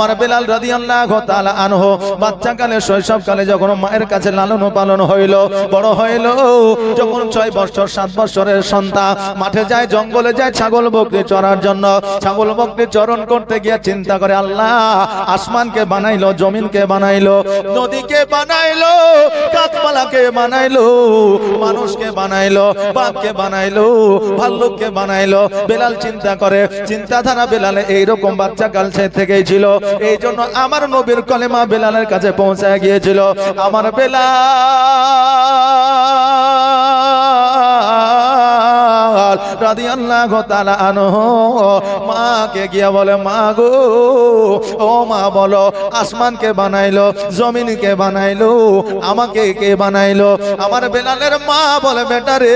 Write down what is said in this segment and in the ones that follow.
আমার বেলাল রাদিয়াল্লাহু তাআলা আনহু বাচ্চাকালে শৈশবকালে যখন মায়ের কাছে লালন পালন হইল, বড় হইল, যখন 6 বছর 7 বছরের সন্তান মাঠে যায়, জঙ্গলে যায় ছাগল বকরি চরার জন্য। ছাগল বকরি চরণ করতে গিয়ে চিন্তা করে, আল্লাহ আসমানকে বানাইলো, জমিনকে বানাইলো, নদীকে বানাইলো, গাছপালাকে বানাইলো, মানুষকে বানাইলো, বাঘকে বানাইলো, ভাল্লুককে বানাইলো। বেলাল চিন্তা করে, চিন্তাধারা বেলালে এইরকম বাচ্চাকাল থেকেই ছিল। এই জন্য আমার নবীর কলেমা বেলালের কাছে পৌঁছায় গিয়েছিল। আমার বেলাল রাদিয়াল্লাহু তাআলা আনহু মাকে গিয়া বলে, মা গো, ও মা বলো, আসমানকে বানাইলো, জমিনকে বানাইলো, আমাকে কে বানাইলো? আমার বেলালের মা বলে, বেটা রে,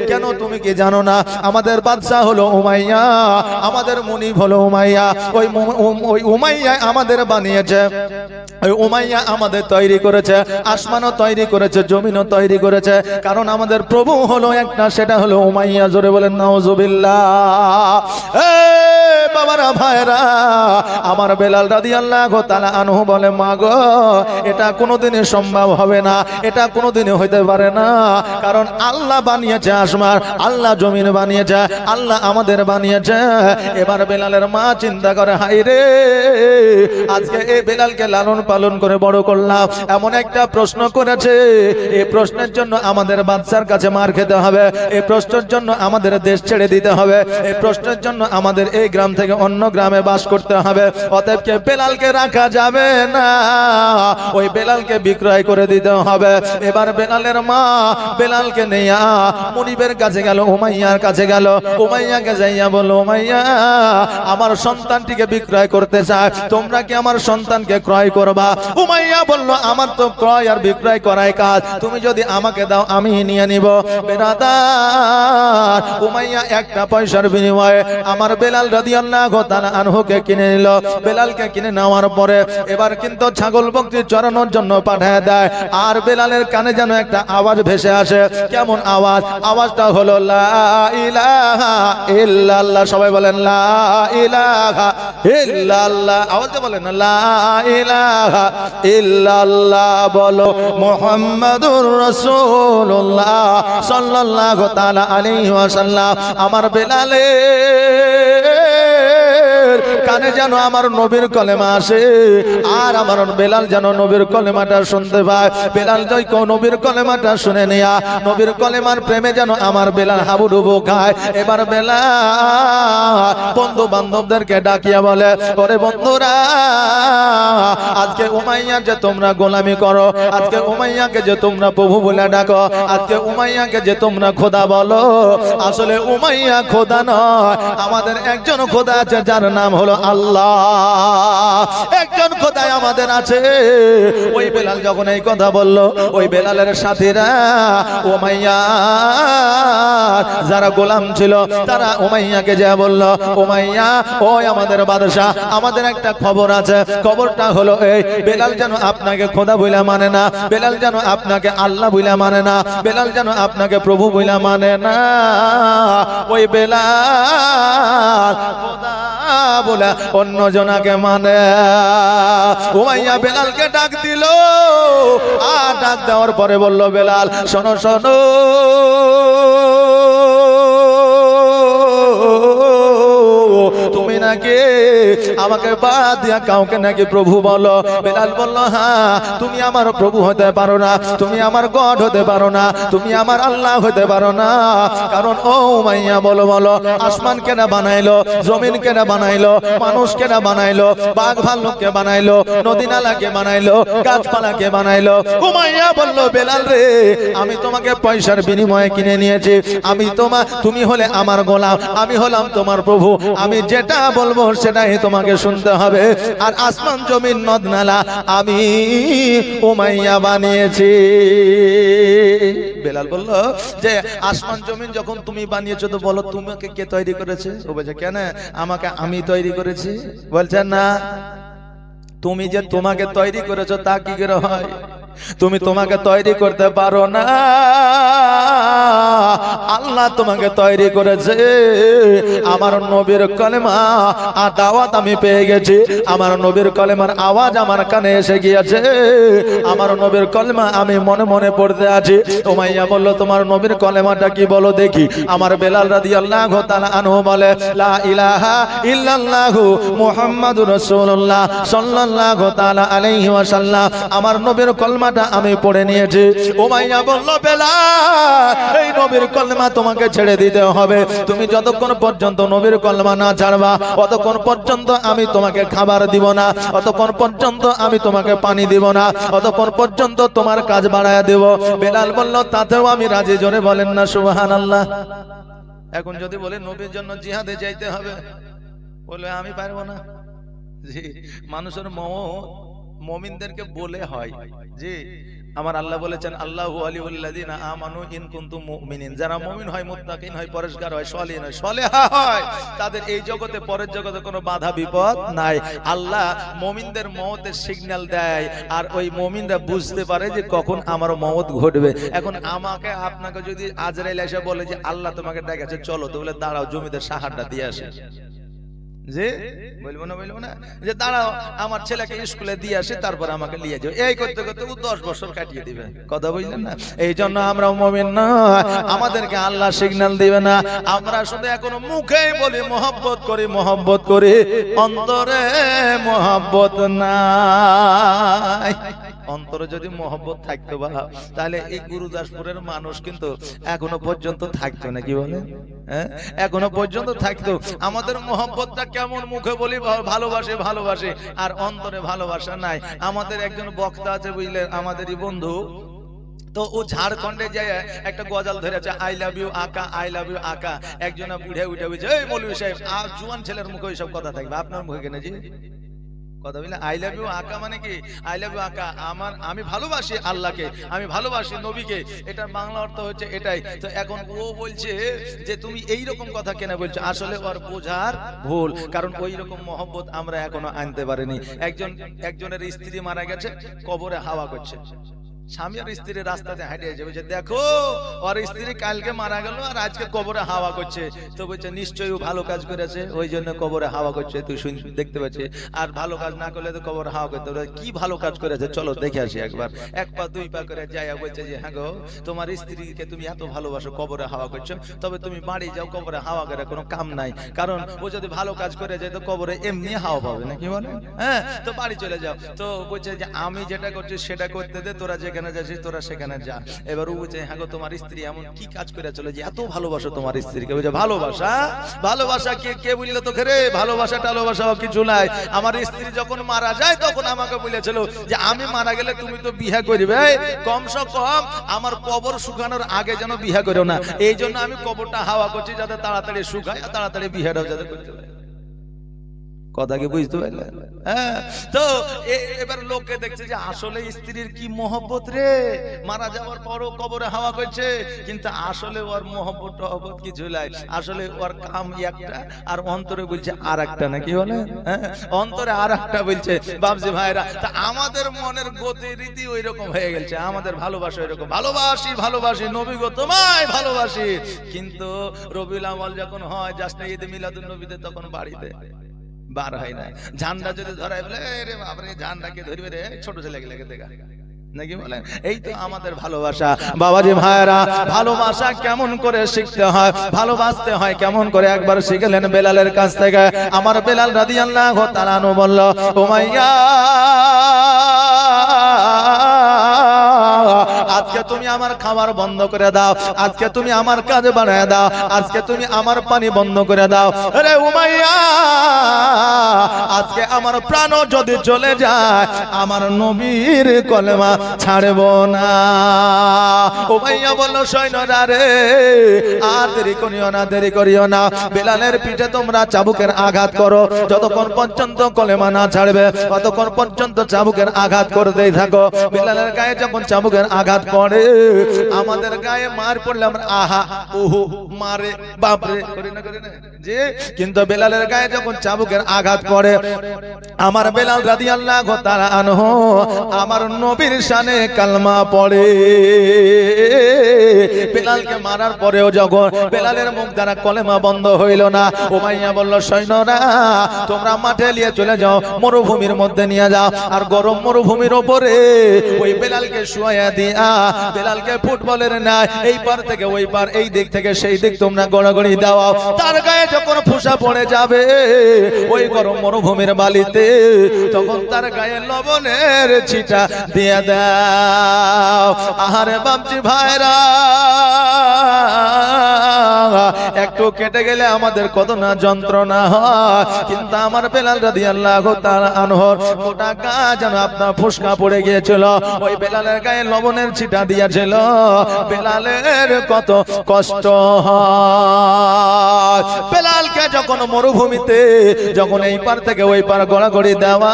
কেন তুমি কি জানো না আমাদের বাদশা হলো উমাইয়া, আমাদের মুনিব হলো উমাইয়া। ওই উমাইয়া আমাদের বানিয়েছে, ওই উমাইয়া আমাদের তৈরি করেছে, আসমানও তৈরি করেছে, জমিনও তৈরি করেছে। কারণ আমাদের প্রভু হলো একটা, সেটা হলো উমাইয়া। জোরে বলেন নাউজুবিল্লাহ। বাবারা, ভাইরা, আমার বেলাল রাদিয়াল্লাহু তাআলা আনহু বলে, মা গো, এটা কোনোদিনই সম্ভব হবে না, এটা কোনোদিনই হইতে পারে না। কারণ আল্লাহ বানিয়েছে আসমান, আল্লাহ জমিন বানিয়েছে, আল্লাহ আমাদের বানিয়েছে। এবার বেলালের মা চিন্তা করে, হাই রে, আজকে এই বেলালকে লালন পালন করে বড় করলাম, এমন একটা প্রশ্ন করেছে, এই প্রশ্নের জন্য আমাদের বাদশার কাছে মার খেতে হবে, এই প্রশ্নের জন্য আমাদের দেশ ছেড়ে দিতে হবে, এই প্রশ্নের জন্য আমাদের এই গ্রাম থেকে অন্য গ্রামে বাস করতে হবে। অতএব কে বেলালকে রাখা যাবে না, ওই বেলালকে বিক্রয় করে দিতে হবে। এবার বেলালের মা বেলালকে নিয়ে মুনিবের কাছে গেল, উমাইয়ার কাছে গেল। উমাইয়াকে যাইয়া বলল, উমাইয়া আমার সন্তানটিকে বিক্রয় করতে চায়, তোমরা কি আমার সন্তানকে ক্রয় করবা? উমাইয়া বলল, আমার তো ক্রয় আর বিক্রয় করাই কাজ, তুমি যদি আমাকে দাও আমি নিয়ে নিব। বেরাদার, উমাইয়া একটা পয়সার বিনিময়ে আমার বেলাল রাদিয়াল্লাহু তাআলা আনহুকে কিনে নিল। বেলালকে কিনে নেওয়ার পরে এবার কিন্তু ছাগল বকরি চরানোর জন্য পাঠায় দেয়। আর বেলালের কানে যেন একটা আওয়াজ ভেসে আসে। কেমন আওয়াজ? আওয়াজটা হলো লা ইলাহা ইল্লাল্লাহ। সবাই বলেন লা ইলাহা ইল্লাল্লাহ। আওয়াজে বলেন লা ইলাহা ইল্লাল্লাহ, বলো মুহাম্মাদুর রাসূলুল্লাহ সাল্লাল্লাহু তাআলা আলাইহি ওয়াসাল্লাম। আমার বেলালের কানে যেন আমার নবীর কলেমা আসে, আর আমার বেলাল যেন নবীর কলেমাটা শুনতে পায়। বেলাল জয় নবীর কলেমাটা শুনে নেয়া, নবীর কলেমার প্রেমে যেন আমার বেলাল হাবুডুবু খায়। এবার বেলাল বন্ধু বান্ধবদেরকে ডাকিয়া বলে, ওরে বন্ধুরা, আজকে উমাইয়া যে তোমরা গোলামি করো, আজকে উমাইয়াকে যে তোমরা প্রভু বলে ডাকো, আজকে উমাইয়াকে যে তোমরা খোদা বলো, আসলে উমাইয়া খোদা নয়, আমাদের একজন খোদা আছে, যার নাম হলো আল্লাহ। একজন খোদাই আমাদের আছে। ওই বেলাল যখন এই কথা বলল, ওই বেলালের সাথীরা উমাইয়া যারা গোলাম ছিল তারা উমাইয়াকে যা বলল, উমাইয়া, ওই আমাদের বাদশা, আমাদের একটা খবর আছে। খবরটা হলো এই, বেলাল যেন আপনাকে খোদা বইলা মানে না, বেলাল যেন আপনাকে আল্লাহ বইলা মানে না, বেলাল যেন আপনাকে প্রভু বইলা মানে না। ওই বেলাল খোদা বলে অন্য জনাকে মানে। উমাইয়া বেলালকে ডাক দিল, আর ডাক দেওয়ার পরে বলল, বেলাল শোনো শোনো, তুমি নাকি আমাকে বাদ দিয়া কাউকে নাকি প্রভু বলো। বেলাল বলল, হ্যাঁ, তুমি আমার প্রভু হতে পারো না, তুমি আমার গড হতে পারো না, তুমি আমার আল্লাহ হতে পারো না। কারণ ও উমাইয়া, বলো বলো, আসমান কেনা বানাইলো, জমিন কেনা বানাইলো, মানুষ কেনা বানাইলো, বাঘ ভাল্লুককে বানাইলো, নদী নালাকে বানাইলো, গাছপালাকে বানাইলো? উমাইয়া বলল, বেলাল রে, আমি তোমাকে পয়সার বিনিময়ে কিনে নিয়েছি, তুমি হলে আমার গোলাম, আমি হলাম তোমার প্রভু, আমি যেটা বলবো সেটাই তোমাকে শুনতে হবে। আর আসমান জমিন নদ নালা আমি উমাইয়া বানিয়েছি। বেলাল বলল যে আসমান জমিন যখন তুমি বানিয়েছো, তো বলো তোমাকে কে তৈরি করেছে? ও বলছে, কেন আমাকে আমি তৈরি করেছি? বলছেন না, তুমি যে তোমাকে তৈরি করেছো তা কি করে হয়? তুমি তোমাকে তৈরি করতে পারো না, আল্লাহ তোমাকে তৈরি করেছে। আমার নবীর কলেমা আর দাওয়াত আমি পেয়ে গেছি, আমার নবীর কলেমার আওয়াজ আমার কানে এসে গিয়েছে, আমার নবীর কলেমা আমি মনে মনে পড়তে আছি। উমাইয়া বলল, তোমার নবীর কলেমাটা কি বলো দেখি। আমার বেলাল রাদিয়াল্লাহু তাআলা আনহু বলে, লা ইলাহা ইল্লাল্লাহু মুহাম্মাদুর রাসূলুল্লাহ সাল্লাল্লাহু তাআলা আলাইহি ওয়াসাল্লাম। আমার নবীর কলেমাটা আমি পড়ে নিয়েছি। উমাইয়া বলল, বেলাল, এই নবীর কলেমা তোমাকে ছেড়ে দিতে হবে। তুমি যতক্ষণ পর্যন্ত নবীর কলেমা না ছাড়বা, অতক্ষণ পর্যন্ত আমি তোমাকে খাবার দিব না, অতক্ষণ পর্যন্ত আমি তোমাকে পানি দিব না, অতক্ষণ পর্যন্ত তোমার কাজ বাড়ায়া দেব। বেলাল বলল, তাতেও আমি রাজি। জোরে বলেন না সুবহানাল্লাহ। এখন যদি বলে নবীর জন্য জিহাদে যাইতে হবে, বলে আমি পারবো না। জি, মানুষের মুমিনদেরকে বলে হয় জি, আমার আল্লাহ বলেছেন, আল্লাহু ওয়ালিউল্লাযিনা আমানু ইন কুনতুম মুমিনিন। যারা মুমিন হয়, মুত্তাকিন হয়, পরেশগার হয়, সলিহ হয়, সলেহা হয়, তাদের এই জগতে পরের জগতে কোনো বাধা বিপদ নাই। আল্লাহ মুমিনদের মওতের সিগন্যাল দেয়, আর ওই মুমিনরা বুঝতে পারে যে কখন আমার মওত ঘটবে। এখন আমাকে আপনাকে যদি আজরাইল এসে বলে যে আল্লাহ তোমাকে ডেকেছে চলো, তো বলে দাঁড়াও জমিতে সাহারটা দিয়ে আসে, যে বলবো না যে দাঁড়াও আমার ছেলেকে স্কুলে দিয়ে আসে তারপর আমাকে নিয়ে যাও। এই করতে করতে ও 10 বছর কাটিয়ে দিবে। কথা বুঝলেন না? এই জন্য আমরা মুমিন না, আমাদেরকে আল্লাহ সিগন্যাল দিবে না। আমরা শুধু এখনো মুখে বলি মহব্বত করি, অন্তরে মহব্বত নাই। অন্তরে যদি মহব্বত থাকতো বা, তাহলে এই গুরুদাসপুরের মানুষ কিন্তু এখনো পর্যন্ত থাকতো না। কি বলে? হ্যাঁ, এখনো পর্যন্ত থাকতো। আমাদের মহব্বতটা কেমন? মুখে বলি ভালোবাসে আর অন্তরে ভালোবাসা নাই। আমাদের একজন বক্তা আছে বুঝলেন, আমাদেরই বন্ধু, তো ও ঝাড়খণ্ডে যায় একটা গজাল ধরেছে, আই লাভ ইউ আকা, আই লাভ ইউ আকা। একজন বুড়ে উঠে বলছে, এই মৌলভী সাহেব, আর জুয়ান ছেলের মুখে ওইসব কথা থাকবে, আপনার মুখে কেন জি কথা বললেন? আই লাভ ইউ আকা মানে কি? আই লাভ ইউ আকা, আমি ভালোবাসি আল্লাহকে, আমি ভালোবাসি নবীকে, এটার বাংলা অর্থ হচ্ছে এটাই। তো এখন ও বলছে যে তুমি এই রকম কথা কেন বলছো? আসলে ওর বোঝার ভুল, কারণ ওই রকম মহব্বত আমরা এখনো আনতে পারিনি। একজনের স্ত্রী মারা গেছে, কবরে হাওয়া করছে। স্বামী আর স্ত্রী রাস্তাতে হাঁটে যাবে, দেখো ওর স্ত্রী কালকে মারা গেল আর আজকে কবরে হাওয়া করছে। তো বলছে নিশ্চয়ই ও ভালো কাজ করেছে, ওই জন্য কবরে হাওয়া করছে, তুই দেখতে পাচ্ছিস। আর ভালো কাজ না করলে তো কবরে হাওয়া করতে হবে। কি ভালো কাজ করেছে চলো দেখে আসি একবার। এক পা দুই পা করে যাই, বলছে যে হ্যাঁ গো, তোমার স্ত্রীকে তুমি এত ভালোবাসো, কবরে হাওয়া করছো, তবে তুমি বাড়ি যাও, কবরে হাওয়া করে কোনো কাম নাই। কারণ ও যদি ভালো কাজ করে যায় তো কবরে এমনি হাওয়া পাবে না। কি বলে? হ্যাঁ, তো বাড়ি চলে যাও। তো বলছে যে আমি যেটা করছি সেটা করতে দে, তোরা যেখানে যাচ্ছিস তোরা সেখানে যা। এবার ও বলছে হ্যাঁ গো, তোমার স্ত্রী এমন কি কাজ করে চলে যে এত ভালোবাসো তোমার স্ত্রীকে? বলছে ভালোবাসা কে বললো তোকে রে? ভালোবাসা কিছু নাই। আমার স্ত্রী যখন মারা যায় তখন আমাকে বলেছিল যে আমি মারা গেলে তুমি তো বিয়ে করবে, কমসে কম আমার কবর শুকানোর আগে যেন বিয়ে করো না। এই জন্য আমি কবরটা হাওয়া করছি যাতে তাড়াতাড়ি শুকায় আর তাড়াতাড়ি বিয়েটাও যাতে করতে পারে। কথা কি বুঝতে পারলেন? হ্যাঁ, তো এবার লোকে দেখছে যে আসলে স্ত্রীর কি মহব্বত রে, মারা যাওয়ার পরও কবরে হাওয়া করছে, কিন্তু আসলে ওর মহব্বত কিছু নাই। আসলে ওর কাম একটা আর অন্তরে বলছে আর একটা। নাকি বলে? হ্যাঁ, অন্তরে আর একটা বলছে। বাবজি ভাইরা, তা আমাদের মনের গতি রীতি ওই রকম হয়ে গেছে। আমাদের ভালোবাসা ওই রকম, ভালোবাসি নবী গো তোমায় ভালোবাসি, কিন্তু রবিউল আউয়াল যখন হয়, জাস্ট ঈদ মিলাদুন নবীতে, তখন বাড়িতে বার হয় না। ঝান্ডা যদি ধরায় বলে রে বাপরে, ঝান্ডাকে ধরবে রে, ছোট ছেলে লেগে দেখা। নাকি বলেন? এই তো আমাদের ভালোবাসা। বাবাজি ভাইরা, ভালোবাসা কেমন করে শিখতে হয়, ভালোবাসতে হয় কেমন করে, একবার শিখলেন বেলালের কাছ থেকে। আমার বেলাল রাদিয়াল্লাহু তাআলা আনহু বলল, উমাইয়া, আজকে তুমি আমার খাবার বন্ধ করে দাও, আজকে তুমি আমার কাজ বাড়ায় দাও, আজকে তুমি আমার পানি বন্ধ করে দাও। আরে উমাইয়া, আজকে আমার প্রাণ যদি চলে যায়, আমার নবীর কলেমা ছাড়ব না। উমাইয়া বলল, সৈন্যরা রে, আর দেরি করিও না। বেলালের পিঠে তোমরা চাবুকের আঘাত করো, যতক্ষণ পর্যন্ত কলেমা না ছাড়বে ততক্ষণ পর্যন্ত চাবুকের আঘাত করতেই থাকো। বেলালের গায়ে যখন চাবুকের আঘাত পড়ে, পড়ে আমাদের গায়ে মার পড়লে আমরা আহা ওহো মারে বাপরে করি না জি, কিন্তু বেলালের গায়ে যখন চাবুকের আঘাত পড়ে আমার বেলাল রাদিয়াল্লাহু তাআলা আনহু আমার নবীর শানে কালমা পড়ে। বেলালকে মারার পরেও যখন বেলালের মুখ দ্বারা কলেমা বন্ধ হইল না, উমাইয়া বলল সৈন্যরা তোমরা মাঠে নিয়ে চলে যাও, মরুভূমির মধ্যে নিয়ে যাও, আর গরম মরুভূমির উপরে ওই বেলালকে শুয়াইয়া দিয়া বেলালকে ফুটবলের ন্যায় এই পার থেকে ওই পার, এই দিক থেকে সেই দিক তোমরা গড়াগড়ি দাও। তার গায়ে যখন ফুসা পড়ে যাবে ওই গরম মরুভূমির বালিতে, তখন তার গায়ে লবণের ছিটা দিয়ে দাও। আহারে বাপজি ভাইরা, একটু কেটে গেলে আমাদের কত না যন্ত্রণা হয়, কিন্তু আমার বেলাল রাদিয়াল্লাহু তাআলা আনহুর গোটা গা যেন আপনার ফুসকা পড়ে গিয়েছিল। ওই বেলালের গায়ে লবণের ছিটা দিয়েছিল, বেলালের কত কষ্ট হয়। বেলালকে যখন মরুভূমিতে যখন এই পার থেকে ওই পার গড়াগড়ি দেওয়া,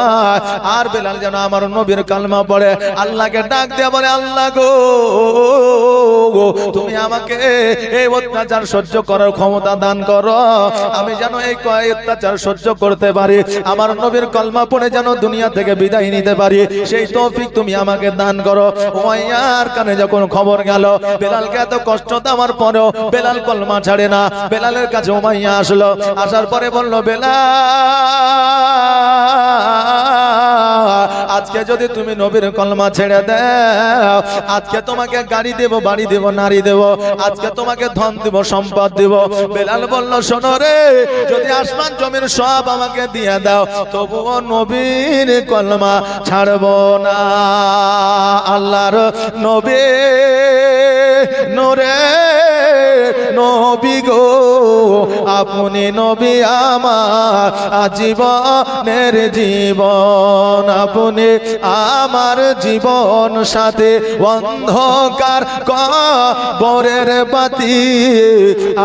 আর বেলাল যেন আমার নবীর কালমা পড়ে আল্লাহকে ডাক দিয়ে বলে আল্লাহ গো তুমি আমাকে এই অত্যাচার সহ্য করার ক্ষমতা দান করো, আমি যেন এই অত্যাচার সহ্য করতে পারি, আমার নবীর কলমা পড়ে যেন দুনিয়া থেকে বিদায় নিতে পারি, সেই তৌফিক তুমি আমাকে দান করো। উমাইয়ার কানে যখন খবর গেল বেলালকে এত কষ্ট দেওয়ার পরেও বেলাল কলমা ছাড়ে না, বেলালের কাছে উমাইয়া আসলো, আসার পরে বলল বেলাল আজকে যদি তুমি নবীর কলমা ছেড়ে দাও, আজকে তোমাকে গাড়ি দেব, বাড়ি দেব, নারী দেব, আজকে তোমাকে ধন দেব, সম্পদ দেব। বেলাল বলল শোনো রে, যদি আসমান জমির সব আমাকে দিয়ে দাও তবুও নবীর কলমা ছাড়বো না। আল্লাহর নবী নূরে নবী গো আপনি নবী আমার আজীবনের জীবন, আপনি আমার জীবন সাথে অন্ধকার কবরের বাতি,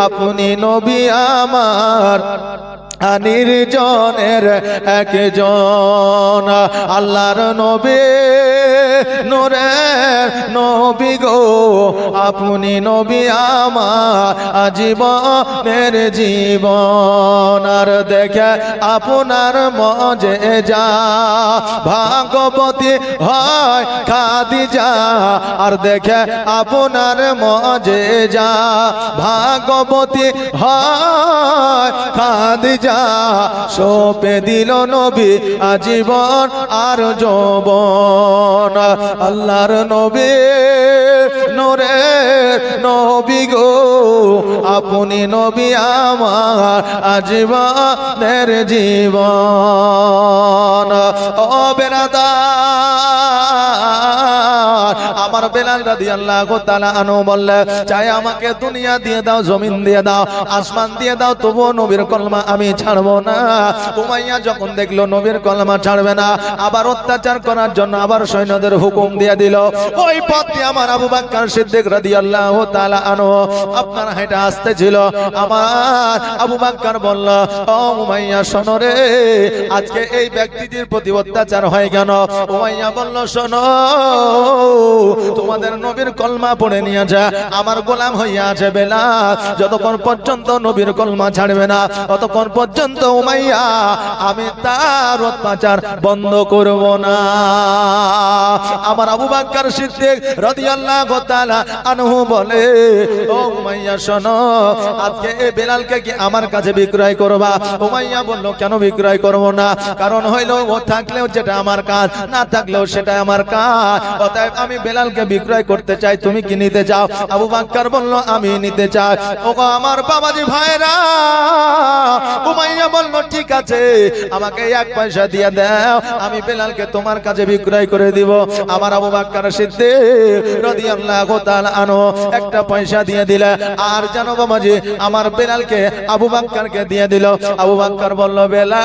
আপনি নবী আমার নির্জনের একজন। আল্লাহর নবী নূরে নবী গো আপনি নবী আমার আজীবনের জীবন, আর দেখে আপনার মজেজা ভাগবতী হয় খাদিজা, আর দেখে আপনার মজেজা ভাগবতী হয় খাদিজা, সোপে দিল নবী আজীবন আর যৌবন। আল্লাহর নবী নূরে নবী গো আপনি নবী আমার আজীবনের জীবন। ও বেরাদার, আমার বেলাল রাদিয়াল্লাহু তাআলা আনহু বললেন চাই আমাকে দুনিয়া দিয়ে দাও, জমিন দিয়ে দাও, আসমান দিয়ে দাও, তবুও নবীর কলমা আমি ছাড়বো না। উমাইয়া যখন দেখলো নবীর কলমা ছাড়বে না, আবার অত্যাচার করার জন্য আবার সৈন্যদের হুকুম দিয়ে দিল। ওই পথ দিয়ে আমার আবু বকর সিদ্দিক রাদিয়াল্লাহু তাআলা আনহু আপনার হেঁটে আসতে ছিল। আমার আবু বকর বলল ও উমাইয়া শোনো রে, আজকে এই ব্যক্তিটির প্রতি অত্যাচার হয় কেন? উমাইয়া বলল শোনো, তোমাদের নবীর কলমা পড়ে নিয়ে যা আমার গোলাম হইয়া আছে বেলাল, যতক্ষণ পর্যন্ত নবীর কলমা ছাড়বে না ততক্ষণ পর্যন্ত উমাইয়া আমি তার অত্যাচার বন্ধ করব না। আমার আবু বকর সিদ্দিক রাদিয়াল্লাহু তাআলা আনহু বলে ও উমাইয়া শোনো, আজকে এই বেলালকে কি আমার কাছে বিক্রয় করবা? উমাইয়া বলল কেন বিক্রয় করব না, কারণ হইল ও থাকলেও যেটা আমার কাজ, না থাকলেও সেটা আমার কাজ, অতএব আমি বেলালকে বিক্রয় করতে চাই, তুমি কি নিতে চাও? আবু বকর বলল আমি নিতে চাই। ও আমার বাবাজি ভাইরা, উমাইয়া বলল ঠিক আছে আমাকে 1 পয়সা দিয়ে দাও, আমি বেলালকে তোমার কাছে বিক্রয় করে দিব। আমার আবু বকর সিদ্দিক রাদিয়াল্লাহু তাআলা আনহু 1টা পয়সা দিয়ে দিলে, আর জানো বাবাজি আমার বেলালকে আবু বকরকে দিয়ে দিল। আবু বকর বলল বেলাল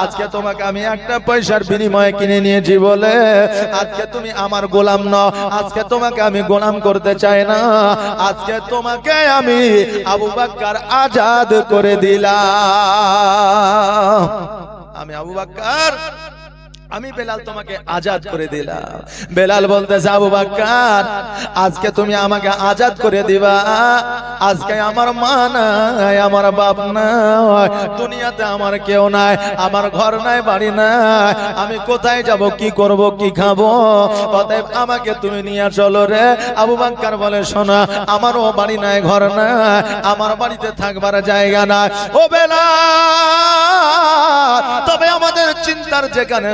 আজকে তোমাকে আমি 1টা পয়সার বিনিময়ে কিনে নিয়েছি বলে আজকে তুমি আমার গোলাম নও, আজকে তোমাকে আমি গোলাম করতে চাই না, আজকে তোমাকে আমি আবু বকর আজাদ করে দিলাম। আমি আবু বকর আমি বেলাল তোমাকে আজাদ করে দিলাম। বেলাল বলতেছে আবু বকর আজকে তুমি আমাকে আজাদ করে দিবা, আজকে আমার মা নাই, আমার বাপ নাই, দুনিয়াতে আমার কেউ নাই, আমার ঘর নাই, বাড়ি নাই, আমি কোথায় যাব, কি করব, কি খাবো, অতএব আমাকে তুমি নিয়ে চলো রে। আবু বকর বলে শোনা, আমারও বাড়ি নাই, ঘর নাই, আমার বাড়িতে থাকবার জায়গা নাই ও বেলাল, তবে আমাদের চিন্তার যেখানে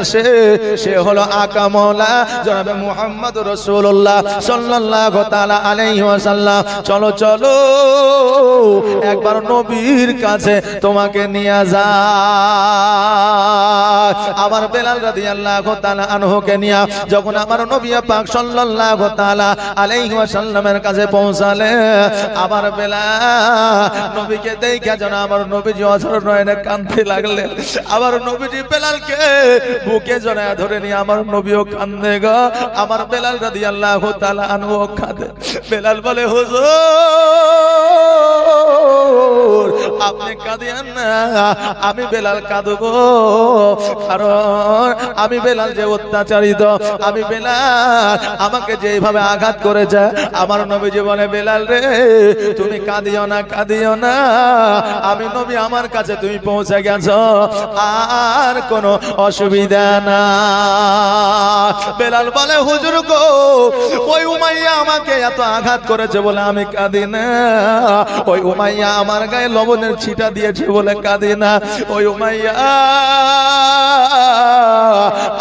সে হলো আকা মওলা জনাবে মুহাম্মদ রাসূলুল্লাহ সাল্লাল্লাহু তাআলা আলাইহি ওয়াসাল্লাম। চলো চলো একবার নবীর কাছে তোমাকে নিয়ে যায়। আমার বেলাল রাদিয়াল্লাহু তাআলা আনহুকে নিয়ে যখন আমার নবী পাক সাল্লাল্লাহু তাআলা আলাইহি ওয়াসাল্লামের কাছে পৌঁছালে, আমার বেলাল নবীকে দেখে যেন আমার নবীজি অঝর নয়নে কাঁদতে লাগলেন। আমার নবীজি বেলালকে বুকে জড়ায় ধরে নিয়ে আমার নবীও কান্দে গো। আমার বেলাল রাদিয়াল্লাহু তাআলা আনহু কাঁদে। বেলাল বলে হুজুর আপনি কাঁদিয়েন না, আমি বেলাল কাঁদবো, কারণ আমি বেলাল যে অত্যাচারিত, আমি বেলাল আমাকে যেভাবে আঘাত করেছে। আমার নবীজি বলে বেলাল রে তুমি কাঁদিও না, কাঁদিও না, আমি নবী আমার কাছে তুমি পৌঁছে গেছো, আর কোনো অসুবিধা না। বেলাল বলে হুজুর গো ওই উমাইয়া আমাকে এত আঘাত করেছে বলে আমি কাঁদি না, ওই উমাইয়া আমার গায়ে লবণের ছিটা দিয়েছে বলে কাঁদি না, ওই উমাইয়া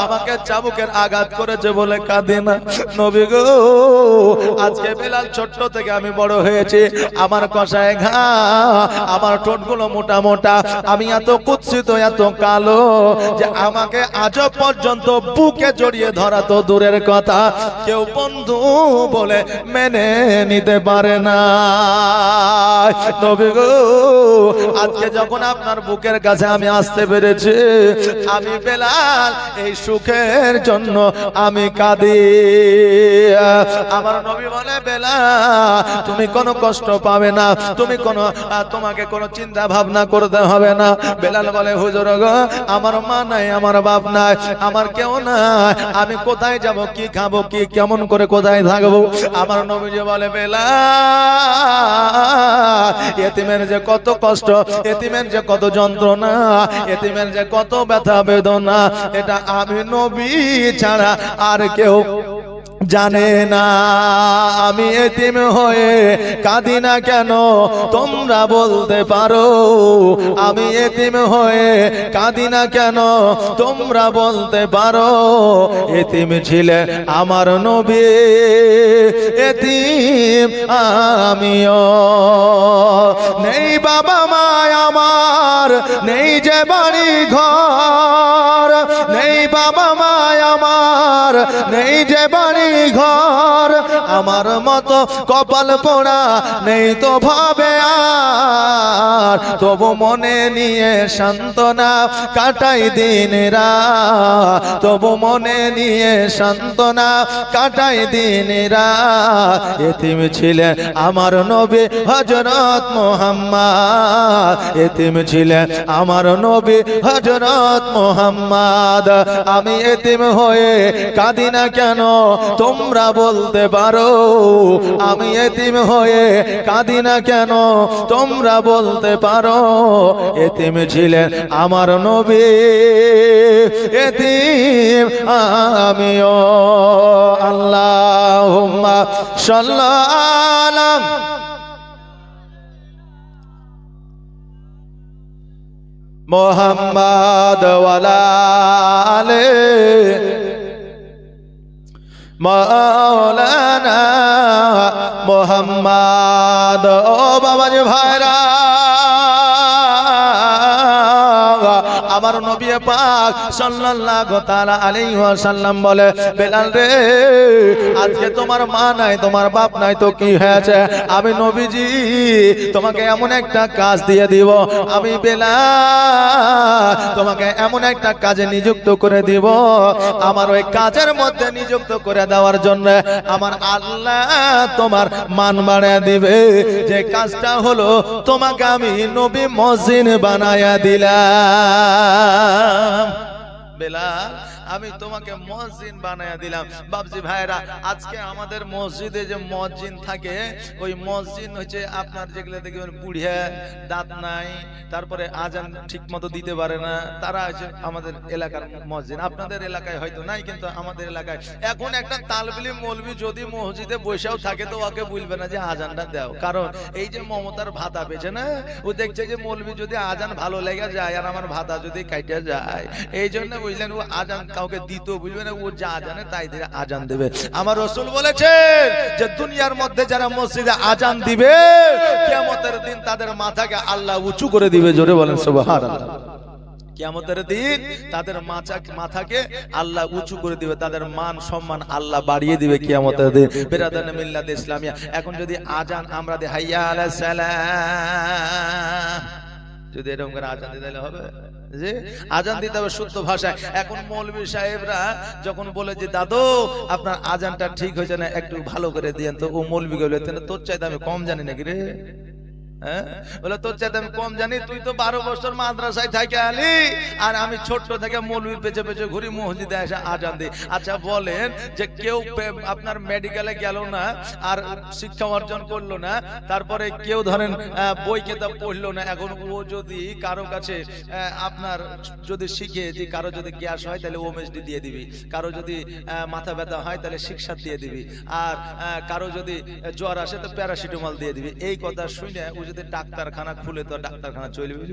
আমাকে চাবুকের আঘাত করেছে বলে কাঁদি না। নবী গো আজকে বেলাল ছোট্ট থেকে আমি বড় হয়েছি, আমার কষায় ঘা, আমার ঠোঁটগুলো মোটা মোটা, আমি এত কুৎসিত এত কালো যে আমাকে আজও পর্যন্ত বুকে জড়িয়ে ধরা তো দূরের কথা, কেউ বন্ধু বলে মেনে নিতে পারে না। নবী গো আজকে যখন আপনার বুকের কাছে আমি আসতে পেরেছি, আমি বেলাল এই সুখের জন্য আমি কাঁদি। আমার নবী বলে বেলাল তুমি কোনো কষ্ট পাবে না, তুমি কোনো তোমাকে কোনো চিন্তা ভাবনা করতে হবে না। বেলাল বলে হুজুর গো আমার মা নাই, আমার বাপ নাই, আমার কেউ নাই, আমি কোথায় যাব, কি খাবো, কি কেমন করে কোথায় থাকবো। আমার নবীজি বলে বেলাল এতিমের যে কত কষ্ট, এতিমের যে কত যন্ত্রণা, এতিমের যে কত ব্যথা বেদনা, এটা আমি নবী ছাড়া আর কেউ জানে না। আমি এতিম হয়ে কাঁদি না কেন তোমরা বলতে পারো, আমি এতিম হয়ে কাঁদি না কেন তোমরা বলতে পারো। এতিম ছিলে আমার নবী, এতিম আমিও, নেই বাবা মা আমার, নেই যে বাড়ি ঘর, নেই বাবা মা আমার, নেই যে বাড়ি ঘর, আমার মতো কপাল পোড়া নেই তো ভাবে আর, তবু মনে নিয়ে সান্ত্বনা কাটাই দিন রাত, তবু মনে নিয়ে সান্ত্বনা কাটাই দিন রাত। এতিম ছিলেন আমার নবী হযরত মুহাম্মদ, এতিম ছিলেন আমার নবী হযরত মুহাম্মদ। আমি এতিম হয়ে কাঁদি না কেন তোমরা বলতে পারো, আমি এতিম হয়ে কাঁদি না কেন তোমরা বলতে পারো। এতিম ছিলেন আমার নবী, এতিম আমিও। আল্লাহুম্মা সাল্লাল্লাহু মুহাম্মাদ ওয়ালা আলে মাওলানা মুহাম্মাদ। ও বাবাজি ভাইরা, আমার নবী পাক সাল্লাল্লাহু তাআলা আলাইহি ওয়াসাল্লাম বলে বেলাল রে আজকে তোমার মা নাই, তোমার বাপ নাই তো কি হয়েছে, আমি নবীজি তোমাকে এমন একটা কাজ দিয়ে দিব, আমি বেলাল তোমাকে এমন একটা কাজে নিযুক্ত করে দিব, আমার ওই কাজের মধ্যে নিযুক্ত করে দেওয়ার জন্য আমার আল্লাহ তোমার মান বাড়ায় দিবে। যে কাজটা হলো তোমাকে আমি নবী মুজিন বানায়া দিলাম। বেলাল আমি তোমাকে মুয়াজ্জিন বানায়া দিলাম। বাবজি ভাইরা, আজকে আমাদের মসজিদে যে মুয়াজ্জিন থাকে, ওই মুয়াজ্জিন হচ্ছে আপনার যেগুলো দেখবেন বুড়িয়া, দাঁত নাই, তারপরে আজান ঠিক মতো দিতে পারে না, তারা হচ্ছে আমাদের এলাকার মুয়াজ্জিন। আপনাদের এলাকায় হয়তো নাই, কিন্তু আমাদের এলাকায় এখন একটা তালবিলি মৌলবি যদি মসজিদে বসেও থাকে তো ওকে বলবে না যে আজানটা দাও, কারণ এই যে মমতার ভাতা পেয়েছে না, ও দেখছে যে মৌলবি যদি আজান ভালো লেগে যায় আর আমার ভাতা যদি কাইটা যায়, এই জন্য বুঝলেন ও আজান কাউকে দিতেও বুঝবে না, ও যা জানে তাই দিয়ে আজান দেবে। আমার রাসূল বলেছেন যে দুনিয়ার মধ্যে যারা মসজিদে আজান দিবে কিয়ামতের দিন তাদের মাথাকে আল্লাহ উঁচু করে দিবে। জোরে বলেন সুবহানাল্লাহ। কিয়ামতের দিন তাদের মাথাকে আল্লাহ উঁচু করে দিবে, তাদের মান সম্মান আল্লাহ বাড়িয়ে দিবে কিয়ামতের দিন। বিরাদানে মিল্লাত ইসলামিয়া, এখন যদি আজান আমরা দিই হাইয়া আলাস সালাম, যদি এরকম করে আজান দিতে হবে, যে আজান দিতে হবে শুদ্ধ ভাষায়। এখন মৌলভী সাহেবরা যখন বলে যে দাদু আপনার আজানটা ঠিক হয়েছে না, একটু ভালো করে দিয়েন, তো ও মৌলভী বলে তোর চাইতে আমি কম জানি নাকি রে? হ্যাঁ, বলে তোর চাইতে আমি কম জানি, তুই তো 12 বছর মাদ্রাসায় থাকে আলি, আর আমি ছোট্ট থেকে মৌলভীর পেছে পেছে ঘুরি, মসজিদে এসে আজান দিই। আচ্ছা বলেন যে কেউ আপনার মেডিকেলে গেল না আর শিক্ষা অর্জন করলো না, তারপরে কেউ ধরেন বই কিতাব পড়লো না, এখন ও যদি কারো কাছে আপনার যদি শিখে যে কারো যদি গ্যাস হয় তাহলে ওএমএসডি দিয়ে দিবি, কারো যদি মাথা ব্যথা হয় তাহলে শিক্ষাত দিয়ে দিবি, আর কারো যদি জ্বর আসে তো প্যারাসিটামল দিয়ে দিবি। এই কথা শুনে ও যদি ডাক্তারখানা খুলে তো ডাক্তারখানা চলবে?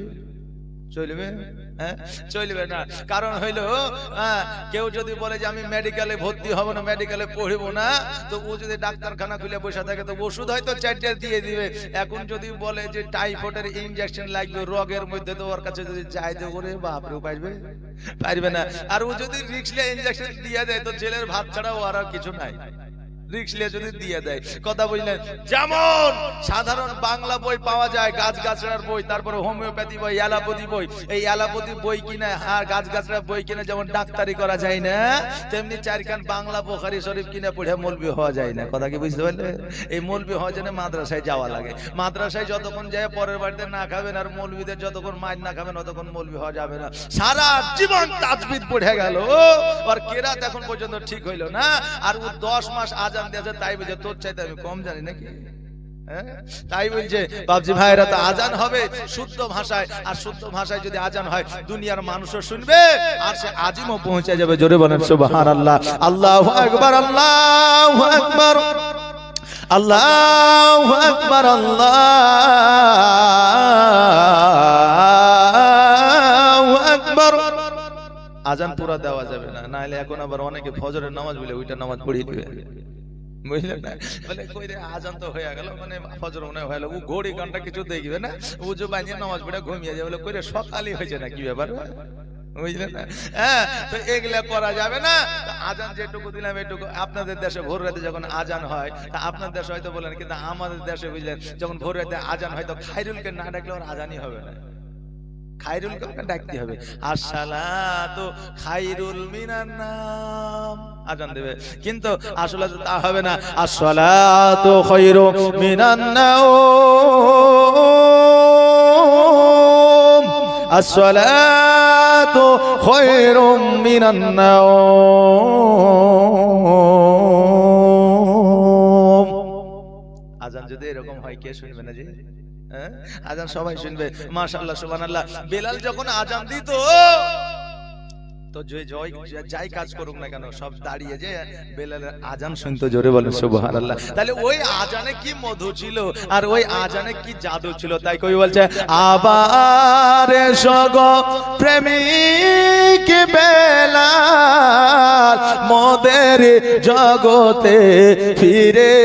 চলবে? হ্যাঁ, চলবে না। কারণ হইলো কেউ যদি বলে যে আমি মেডিকেলে ভর্তি হব না, মেডিকেলে পড়ব না, তো ও যদি ডাক্তারখানা খুলে বসে থাকে তো ওষুধ হয়তো 4টা দিয়ে দিবে। এখন যদি বলে যে টাইফয়েডের ইনজেকশন লাগবে রোগের মধ্যে, তো ওর কাছে যদি যাই তো ওরে বাপরে পারবে না। আর ও যদি রিক্সলে ইনজেকশন দিয়ে দেয় তো জেলের ভাত ছাড়া ও আর কিছু নাই, রিক্সলে যদি দিয়ে দেয়। কথা বুঝলেন? যেমন সাধারণ বাংলা বই পাওয়া যায়, গাছগাছড়ার বই, তারপরে হোমিওপ্যাথি বই, অ্যালোপ্যাথি বই, এই অ্যালোপ্যাথি বই কিনে আর গাছগাছড়ার বই কিনে যেমন ডাক্তারি করা যায় না, তেমনি 4খান বাংলা বুখারী শরীফ কিনে পড়ে মৌলবি হওয়া যায় না। কথা কি বুঝতে পারলে? এই মৌলবি হওয়ার জন্য মাদ্রাসায় যাওয়া লাগে। মাদ্রাসায় যতক্ষণ যায় পরের বাড়িতে না খাবেন আর মৌলবিদের যতক্ষণ মাইর না খাবেন ততক্ষণ মৌলবি হওয়া যাবে না। সারা জীবন তাজবিদ পড়ে গেল আর কেরাত এখন পর্যন্ত ঠিক হইল না, আর ও 10 মাস আজান দিয়েছে, তাই বলছে তোর চাইতে আমি কম জানি নাকি? তাই বলছে বাবজি ভাইরা, তো আজান হবে শুদ্ধ ভাষায়, আর শুদ্ধ ভাষায় যদি আজান হয় দুনিয়ার মানুষও শুনবে আর সে আজিমও পৌঁছে যাবে। জোরে বলেন সুবহানাল্লাহ। আল্লাহু আকবার, আল্লাহু আকবার, আল্লাহু আকবার, আল্লাহু আকবার। আজান পুরা দেওয়া যাবে না, নাহলে এখন আবার অনেকে ফজরের নামাজ বলে ওইটা নামাজ পড়িয়ে দিবে, বুঝলেন না? বলে কই রে আজান তো হয়ে গেল, মানে ফজর মনে হয়ে গেল, ও ঘড়ি ঘন্টা কিছু দেখবে না, উজু বানিয়ে নামাজ পড়ে ঘুমিয়ে যাবে। বলে কই রে সকালই হয়েছে না, কি ব্যাপার? বুঝলেন না? হ্যাঁ, তো এগুলা করা যাবে না। আজান যেটুকু দিলাম এটুকু। আপনাদের দেশে ভোর রাতে যখন আজান হয়, তা আপনার দেশে হয়তো বলেন, কিন্তু আমাদের দেশে বুঝলেন যখন ভোর রাতে আজান হয় তো খায়রুলকে না ডাকলে ওর আজানই হবে না, খায়রুলকে ডাকতে হবে। আসসালাতু খায়রুল মিনান নাম আজান দেবে, কিন্তু আসলে তা হবে না। আসসালাতু খায়রু মিনান নাওম, আসসালাতু খায়রু মিনান নাওম। আজান যদি এরকম হয় কে শুনবে না? যে আজান সবাই শুনবে। মাশাআল্লাহ, সুবহানাল্লাহ। বেলাল যখন আজান দিত তো যাই কাজ করুক না কেন সব দাঁড়িয়ে যে বেলালের আজান শুনতো। জোরে বলেন সুবহানাল্লাহ। তাহলে ওই আজানে কি মধু ছিল আর ওই আজানে কি জাদু ছিল। তাই কই বলছে আবার সগ প্রেমিক বেলাল মোদের জগতে ফিরে,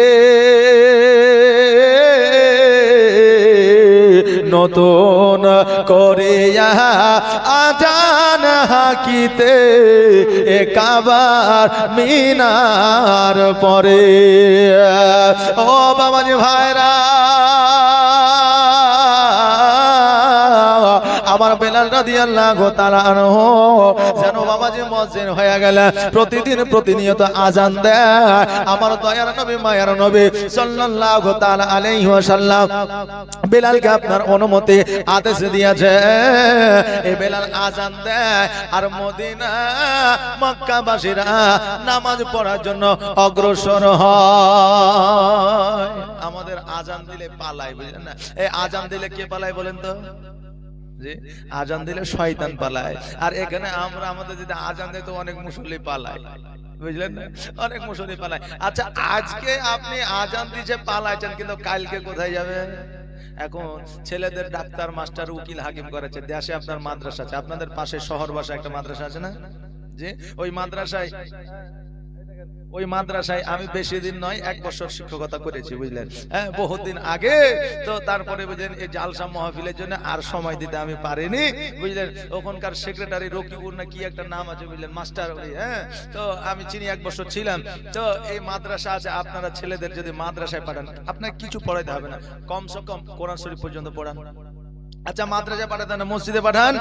নতুন করে আজান হাকিতে একাবার মিনার পরে। ও বাবাজি ভাইরা, আমার বেলাল রাদিয়াল্লাহু তাআলা আনহু যেন বাবাজি মুয়াজ্জিন হয়ে গেল, প্রতিদিন প্রতিনিয়ত আজান দেয়। আমার দয়ার নবী মায়ার নবী সাল্লাল্লাহু তাআলা আলাইহি ওয়াসাল্লাম বেলালকে আপনার অনুমতি আদেশ দিয়েছে, এই বেলাল আজান দেয় আর মদিনা মক্কাবাসীরা নামাজ পড়ার জন্য অগ্রসর হয়। আমাদের আজান দিলে পালায়, বুঝলেন না? এই আজান দিলে কে পালায় বলেন তো? যে আজান দিলে শয়তান পালায়। আর এখানে আমরা আমাদের যদি আজান দেয় তো অনেক মুসল্লি পালায়, বুঝলেন না? অনেক মুসল্লি পালায়। আচ্ছা, আজকে আপনি আজান দিছে পালাইছেন, কিন্তু কালকে কোথায় যাবেন? এখন ছেলেদের ডাক্তার মাস্টার উকিল হাকিম করেছে, দেশে আপনার মাদ্রাসা আছে, আপনাদের পাশে শহর বাসা একটা মাদ্রাসা আছে না? যে ওই মাদ্রাসায় আমি বেশি দিন নয় 1 বছর শিক্ষকতা করেছি, বুঝলেন? হ্যাঁ, বহুদিন আগে। তো তারপরে বুঝলেন এই জালসা মাহফিলের জন্য আর সময় দিতে আমি পারিনি, বুঝলেন? ওখানকার সেক্রেটারি রকিবুর না কি একটা নাম আছে, বুঝলেন, মাস্টার। হ্যাঁ, তো আমি চিনি, 1 বছর ছিলাম। তো এই মাদ্রাসা আছে, আপনারা ছেলেদের যদি মাদ্রাসায় পাঠান, আপনার কিছু পড়াইতে হবে না, কমসে কম কোরআন শরীফ পর্যন্ত পড়ান। আচ্ছা, মাদ্রাসা পাঠাতে না, মসজিদে পাঠান,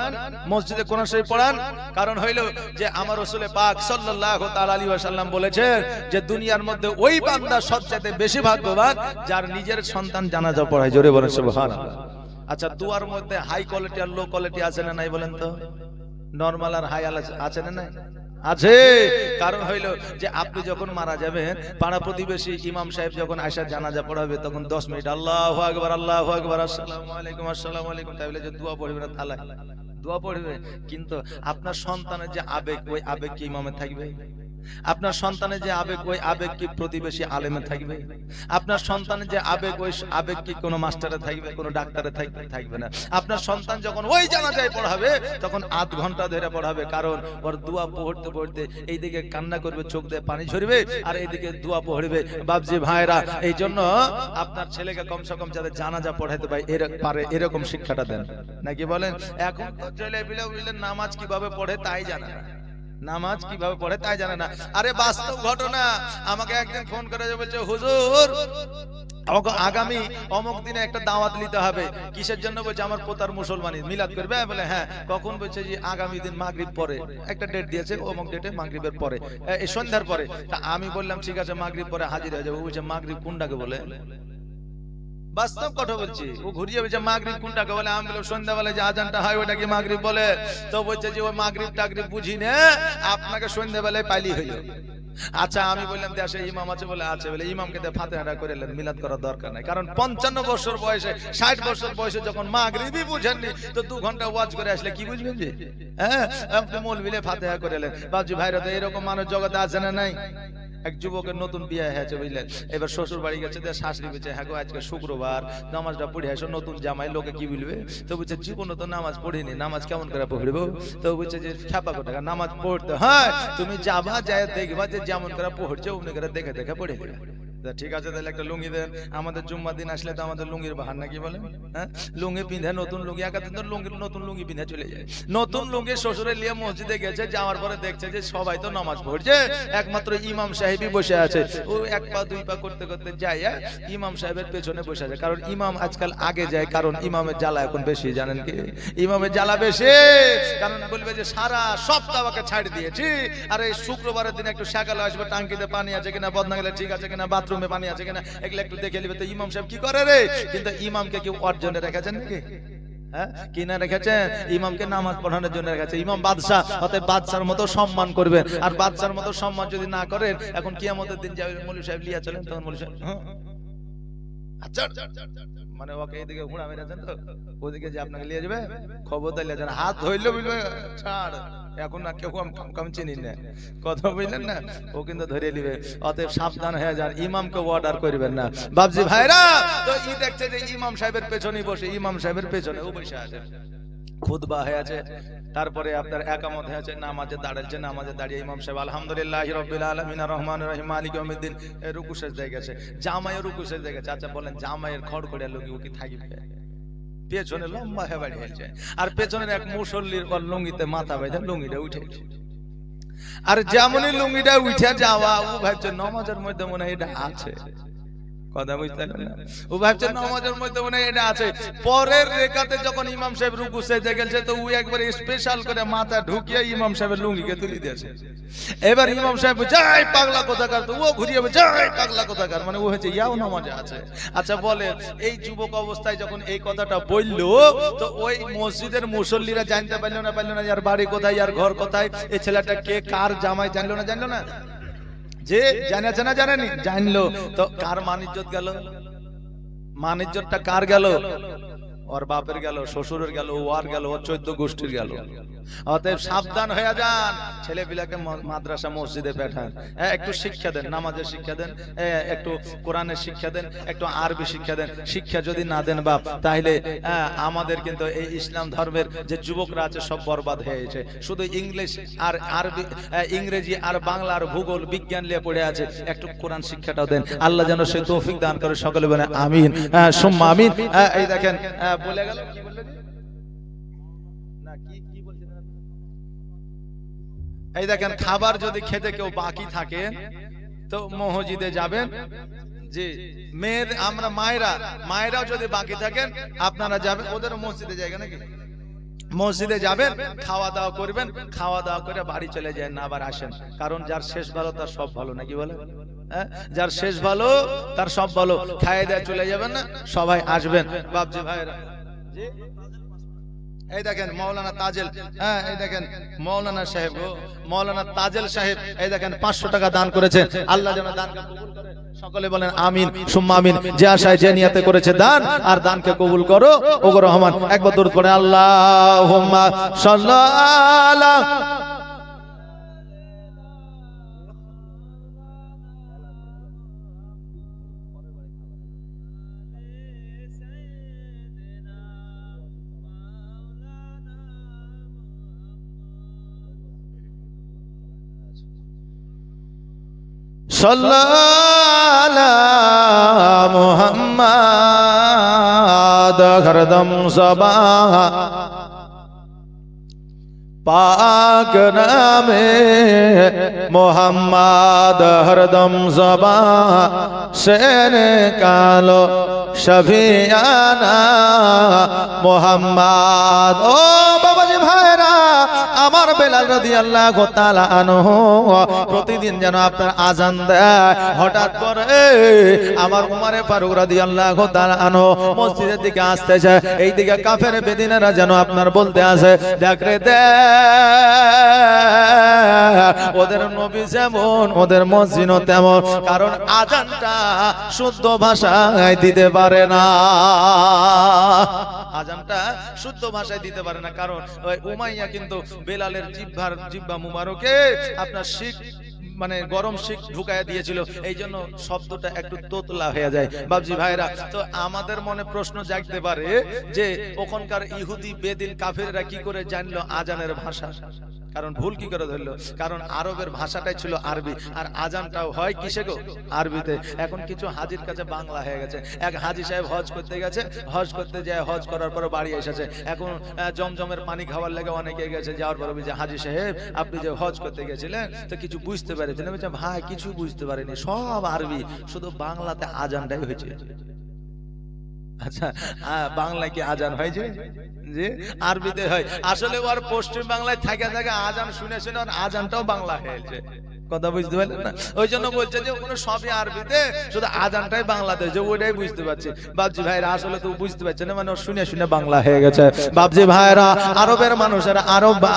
মসজিদে কোরআন শরীফ পড়ান। কারণ হইল যে আমার রাসূল পাক সাল্লাল্লাহু তাআলা আলাইহি ওয়াসাল্লাম বলেছেন যে দুনিয়ার মধ্যে ওই বান্দা সবচেয়ে বেশি ভাগ্যবান যার নিজের সন্তান জানাজা পড়ায়। জোরে বলেন সুবহানাল্লাহ। আচ্ছা, দুয়ার মধ্যে হাই কোয়ালিটি আর লো কোয়ালিটি আছে না নাই বলেন তো? নরমাল আর হাই আছে না নাই? আছে। কারণ হইল যে আপনি যখন মারা যাবেন, পাড়া প্রতিবেশী ইমাম সাহেব যখন আয়সা জানাজা পড়াবে, তখন 10 মিনিট আল্লাহু আকবার, আল্লাহু আকবার, আসসালামু আলাইকুম, আসসালামু আলাইকুম, তাই বলে যে দোয়া পড়বে না, থালায় দোয়া পড়বে। কিন্তু আপনার সন্তানের যে আবেগ, ওই আবেগ কি ইমামে থাকবে? আপনার সন্তানের যে আবেগ, ওই আবেগ কি প্রতিবেশী আলেমে থাকবে? আপনার সন্তানের যে আবেগ, ওই আবেগ কি কোনো মাস্টারে থাকবে, কোনো ডাক্তারে থাকবে না। আপনার সন্তান যখন ওই জানাজায় পড়াবে, তখন 8 ঘন্টা ধরে পড়াবে। কারণ ওর দোয়া পড়তে পড়তে এইদিকে কান্না করবে, চোখ দিয়ে পানি ঝরবে, আর এইদিকে দোয়া পড়বে। বাবজি ভাইরা, এই জন্য আপনার ছেলেকে কমসে কম যাতে জানাজা পড়াইতে পারে এরকম শিক্ষাটা দেন, নাকি বলেন? এখন তো ছেলে পিলে বুঝলেন নামাজ কিভাবে পড়ে তাই জানে না, নামাজ কিভাবে পড়ে তাই জানে না। আরে বাস্তব ঘটনা, আমাকে একদিন ফোন করে বলছে, হুজুর আগামী অমুক দিনে একটা দাওয়াত নিতে হবে। কিসের জন্য? বলছে আমার পোতার মুসলমানি মিলাদ করবে। বলে হ্যাঁ, কখন? বলছে যে আগামী দিন মাগরিব পরে, একটা ডেট দিয়েছে, অমুক ডেটে মাগরিবের পরে, এই সন্ধ্যার পরে। তা আমি বললাম ঠিক আছে, মাগরিব পরে হাজির হয়ে যাবো। বলছে মাগরিব কোনটাকে বলে? বাস্তব কথা বলছি। ও ঘুরিয়ে বলছে মাগরিব কোনটাকে বলে? আমি বললাম সন্ধ্যাবেলায় যে আজানটা হয় ওটাকে মাগরিব বলে। তো বলছে যে ওই মাগরিব টাগরিব বুঝি না, আপনাকে সন্ধ্যাবেলায় পাইলি হইল। আচ্ছা, আমি বললাম দেশে ইমাম আছে বলে? আছে। বলে ইমামকে ফাতিহা করে মিলাদ করার দরকার নাই। কারণ 55 বছর বয়সে, 60 বছর বয়সে যখন মাগরিবই বুঝেননি, তো 2 ঘন্টা ওয়াজ করে আসলে কি বুঝবেন? যে হ্যাঁ, আপনি মৌলভিলে ফাতিহা করে এলেন। বাবজি ভাইরা, তো এরকম মানুষ জগতে আছে না নাই? এক যুবকের নতুন বিয়ে হয়েছে, বুঝলেন? এবার শ্বশুর বাড়ি গেছে, শাশুড়ি বলছে হ্যাঁ গো আজকে শুক্রবার, নামাজটা পড়ে আসো, নতুন জামাই, লোকে কি বলবে? তো বলছে জীবনে তো নামাজ পড়িনি, নামাজ কেমন করে পড়বো? তো বলছে যে খেপা করে নামাজ পড়তে হয়, তুমি যাবা, যায় দেখবা যে যেমন করে পড়ছে অমনি করে দেখে দেখে পড়ে দিবে। ঠিক আছে, তাহলে একটা লুঙ্গি দেন। আমাদের জুম্মা দিন আসলে তো আমাদের লুঙ্গির বাহার নাকি বলেন? হ্যাঁ, লুঙ্গি পিঁধে, নতুন লুঙ্গি, একাদিন তো লুঙ্গির নতুন লুঙ্গি পিঁধে চলে যায়। নতুন লুঙ্গি শ্বশুরে নিয়ে মসজিদে গেছে, যাওয়ার পরে দেখছে যে সবাই তো নামাজ পড়ছে, একমাত্র ইমাম সাহেবই বসে আছে। ও 1 পা 2 পা করতে করতে যায় ইমাম সাহেবের পেছনে বসে আছে। কারণ ইমাম আজকাল আগে যায়, কারণ ইমামের জ্বালা এখন বেশি, জানেন কি? ইমামের জ্বালা বেশি, কারণ বলবে যে সারা সপ্তাহ আমাকে ছাড় দিয়েছি, আর এই শুক্রবারের দিন একটু সকালে আসবে, টাঙ্কিতে পানি আছে কিনা, বদনা গেলে ঠিক আছে কিনা, বাথরুমে পানি আছে কিনা, এগুলো একটু দেখে নিবে। তো ইমাম সাহেব কি করে রে? কিন্তু ইমামকে কেউ অর্জনে রেখেছেন নাকি? হ্যাঁ, কিনা রেখেছেন? ইমামকে নামাজ পড়ানোর জন্য রেখেছে। ইমাম বাদশাহ, অতএব বাদশার মতো সম্মান করবেন। আর বাদশার মতো সম্মান যদি না করেন, এখন কিয়ামতের দিন যাবে, মৌলভী সাহেব লিয়া চলেন, তখন মৌলভী সাহেব আচ্ছা মানে ওকে এইদিকে ঘুরা মেরেছেন, তো ওদিকে যে আপনাকে নিয়ে যাবে, খবর দিলে যেন হাত ধরলে বুঝবে ছাড়, এখন না কেউ কম চিনি না, কথা বুঝলেন না? ও কিন্তু ধরে নিবে। অতএব সাবধান হয়ে যান, ইমামকে অর্ডার করবেন না। বাবজি ভাইরা, তো ই দেখছে যে ইমাম সাহেবের পেছনে বসে, ইমাম সাহেবের পেছনে ও বসে আছে, খুতবা হয়ে আছে, তারপরে আপনার একামত হয়েছে, নামাজে দাঁড়াচ্ছে, নামাজে দাঁড়িয়ে ইমাম সাহেব আলহামদুলিল্লাহি রাব্বিল আলামিন আর রহমানির রহিম মালিক ইয়াউমিদ্দিন রুকু সেজদায় গেছে, জামায়ে রুকু সেজদায় গেছে। আচ্ছা বলেন, জামায়ের খড়খড়িয়া লোক ও কি থাকবে? পেছনে লম্বা হয়ে বাড়ি হয়েছে, আর পেছনের এক মুসল্লির লুঙ্গিতে মাথা বেঁধে লুঙ্গিটা উঠে, আর যেমনই লুঙ্গিটা উঠে যাওয়া, ও ভাবছে নামাজের মধ্যে মনে হয় এটা আছে। কথা বুঝতে পারলেন না? ও ভাবছে নামাজের মধ্যে মনে হয় এটা আছে। পরের রেখাতে যখন ইমাম সাহেব রুকু সেজদা গেছে তো ও একবার স্পেশাল করে মাথা ঢুকিয়ে ইমাম সাহেবের লুঙ্গিকে তুলে দিয়েছে। এবার ইমাম সাহেব যাই পাগলা কোথাকার, তো ও ঘুরিয়ে যাই পাগলা কোথাকার, মানে ও হচ্ছে ইয়াও নামাজে আছে। আচ্ছা বলে এই যুবক অবস্থায় যখন এই কথাটা বললো তো ওই মসজিদের মুসল্লিরা জানতে পারলো না যার বাড়ি কোথায়, আর ঘর কোথায়, এই ছেলেটা কে কার জামাই জানলো না যে জানেছে না জানেনি, জানলো তো কার মান ইজ্জত গেল? মান ইজ্জতটা কার গেল? ওর বাপের গেল, শ্বশুরের গেল, ওর গেল, ওর 14 গোষ্ঠীর গেল। অতএব সাবধান হয়ে যান, ছেলেপিলাকে মাদ্রাসা মসজিদে পাঠান, একটু শিক্ষা দেন, নামাজের শিক্ষা দেন, একটু কোরআনের শিক্ষা দেন, একটু আরবি শিক্ষা দেন। শিক্ষা যদি না দেন বাপ, তাহলে আমাদের কিন্তু এই ইসলাম ধর্মের যে যুবকরা আছে সব বরবাদ হয়ে গেছে। শুধু ইংলিশ আর আরবি, ইংরেজি আর বাংলা আর ভূগোল বিজ্ঞান নিয়ে পড়ে আছে। একটু কোরআন শিক্ষাটাও দেন, আল্লাহ যেন সে তৌফিক দান করে। সকলে বলে আমিন, সুম্মা আমিন। এই দেখেন বলে গেল, কি বললেন না, কি বলছেন? এই দেখেন খাবার যদি খেতে কেউ বাকি থাকে তো মসজিদে যাবেন। জি মেয়ের আমরা মায়েরাও যদি বাকি থাকেন আপনারা যাবেন, ওদের মসজিদে জায়গা নাকি, মসজিদে যাবেন, খাওয়া দাওয়া করবেন, খাওয়া দাওয়া করে বাড়ি চলে যায় না আবার আসেন। কারণ যার শেষ ভালো তার সব ভালো, নাকি বলে? যার শেষ ভালো তার সব ভালো। খাইয়ে দেয়া চলে যাবেন না, সবাই আসবেন। বাপজি ভাইরা এই দেখেন মৌলানা তাজেল, এই দেখেন মৌলানা সাহেব, মৌলানা তাজেল সাহেব এই দেখেন 500 টাকা দান করেছেন। আল্লাহ যেন দানকে কবুল করে। সকলে বলেন আমিন, সুম্মা আমিন। যে আশায় যে নিয়তে করেছে দান, আর দানকে কবুল করো ওগো রহমান। একবার দরুদ পড়ে আল্লাহুম্মা সাল্লাল্লাহু সাল্লাল্লাহু মুহাম্মাদ হরদম সবা পাক নামে মোহাম্মদ হরদম সবা সেনে কালো শফিয়ানা মোহাম্মদ। ও বাবাজি ভাইরা, আমার বেলাল রাদিয়াল্লাহু তাআলা আনহু প্রতিদিন যেন আপনার আজান দেয়। হঠাৎ করে আমার উমরে ফারুক রাদিয়াল্লাহু তাআলা আনহু মসজিদের দিকে আসতেছে, এই দিকে কাফের বেদিনেরা যেন আপনার বলতে আসে, দেখ রে দেখ, ওদের নবী যেমন ওদের মসজিদও তেমন। কারণ আজানটা শুদ্ধ ভাষায় দিতে পারে না, আজানটা শুদ্ধ ভাষায় দিতে পারে না। কারণ ওই উমাইয়া কিন্তু বেলালের জিহ্বা মুবারকে আপনার শিখ মানে গরম শিখ ঢুকাইয়া দিয়েছিল, এই জন্য শব্দটা একটু তোতলা হয়ে যায়। বাবজি ভাইরা, তো আমাদের মনে প্রশ্ন জাগতে পারে যে ওখানকার ইহুদি বেদিন কাফেররা কি করে জানলো আজানের ভাষা? কারণ ভুল কি করে ধরলো? কারণ আরবের ভাষাটাই ছিল আরবি, আর আজানটাও হয় কিসে গো? আরবিতে। এখন কিছু হাজির কাছে বাংলা হয়ে গেছে। এক হাজি সাহেব হজ করতে গেছে, হজ করতে যায়, হজ করার পর বাড়ি এসেছে। এখন জমজমের পানি খাওয়ার লেগে অনেকে গেছে, যাওয়ার পর যে হাজি সাহেব আপনি যে হজ করতে গেছিলেন তো কিছু বুঝতে পেরেছিলেন? বলছে ভাই কিছু বুঝতে পারিনি, সব আরবি, শুধু বাংলাতে আজানটাই হয়েছে। আচ্ছা বাংলায় কি আজান হয় যে আরবিতে হয়? আসলে ওর পশ্চিম বাংলায় থাকে আজান শুনে শুনে ওর আজানটাও বাংলা হয়েছে। কথা বুঝতে পারলেন না? ওই জন্য বলছে যে ওগুলো সবই আরবিতে, শুধু আজানটাই বাংলাতে, যে ওইটাই বুঝতে পারছি। বাবজি ভাইরা আসলে তো বুঝতে পারছে না, মানে শুনে শুনে বাংলা হয়ে গেছে। বাবজি ভাইরা, আরবের মানুষেরা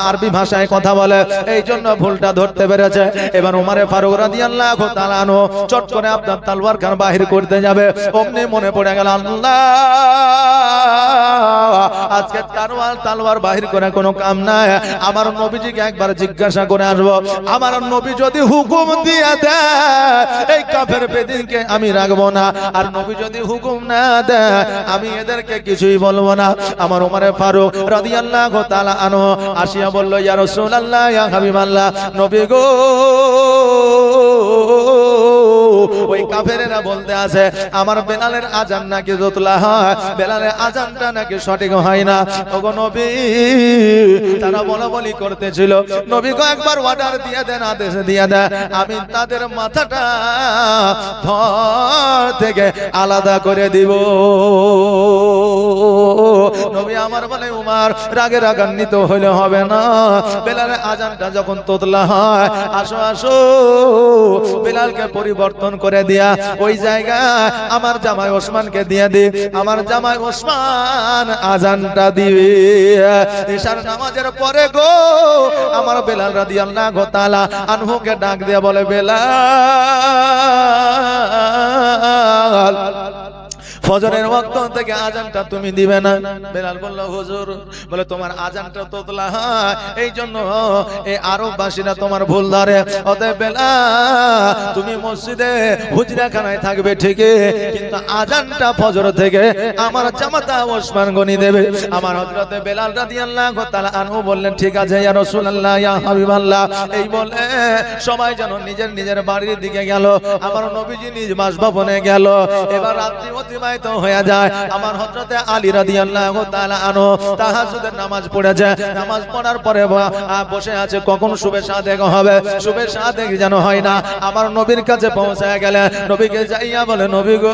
আরবি ভাষায় কথা বলে, এই জন্য ভুলটা ধরতে পেরেছে। এবার উমরে ফারুক রাদিয়াল্লাহু তাআলা আনহু চট করে আপনার তলোয়ার খান বাহির করতে যাবে, অমনি মনে পড়ে গেল আল্লাহ আজকে তলোয়ার বাহির করে কোনো কাম নাই। আমার নবীজিকে একবার জিজ্ঞাসা করে আসবো, আমার নবী যদি হুকুম দিয়ে দেয় এই কাফের বেদিনকে আমি রাখবো না, আর নবী যদি হুকুম না দেয় আমি এদেরকে কিছুই বলবো না। আমার উমরে ফারুক রাদিয়াল্লাহু তাআলা আনহু আসিয়া বলল, ইয়া রাসূলুল্লাহ, ইয়া হাবিবাল্লাহ, নবী গো ওই কাফেরেরা বলতে আছে আমার বেলালের আজান নাকি জোতলা হয়, বেলালের আজানটা নাকি সঠিক হয় না। ওগো নবী, তারা বলাবলি করতেছিল, নবী গো একবার অর্ডার দিয়ে দেন, আদেশ দিয়ে দেন, আমি তাদের মাথাটা ধর থেকে আলাদা করে দিব। নবী আমার বলে উমার রাগে রাগান্বিত হইলে হবে না, বেলালের আজানটা যখন তোতলা হয়, আসো আসো বেলালকে পরিবর্তন করে দিয়া ওই জায়গায় আমার জামাই ওসমানকে দিয়ে দি, আমার জামাই ওসমান আজানটা দিবে। এশার নামাজের পরে গো আমার বেলাল রাদিয়াল্লাহু তাআলা আনহুকে ডাক দিয়ে বলে, বেলাল ফজরের ওয়াক্ত থেকে আজানটা তুমি দিবে না? বেলাল বলল, হুজুর বলে তোমার আজানটা তোতলা হয়, এই জন্য এই আরববাসীরা তোমার ভুল ধরে। অতএব বেলাল তুমি মসজিদে হুজরাখানায় থাকবে ঠিকই, কিন্তু আজানটা ফজর থেকে আমার জামাতা ওসমান গনি দেবে। আমার হযরতে বেলাল রাদিয়াল্লাহু তাআলা আনহু বললেন, ঠিক আছে ইয়া রাসূলুল্লাহ, ইয়া হাবিবাল্লাহ। এই বলে সবাই যেন নিজের নিজের বাড়ির দিকে গেল। আমার নবীজি নিজ বাসভবনে গেল। এবার রাত্রি অতিবাহিত হয়ে যায়। আমার হযরতে আলী রাদিয়াল্লাহু তাআলা আনহু তাহাজ্জুদের নামাজ পড়েছে। নামাজ পড়ার পরে বসে আছে, কখন শুভে সাদেক হবে, শুভে সাদেক যেন হয় না। আমার নবীর কাছে পৌঁছায় গেলে নবীকে যাইয়া বলে, নবী গো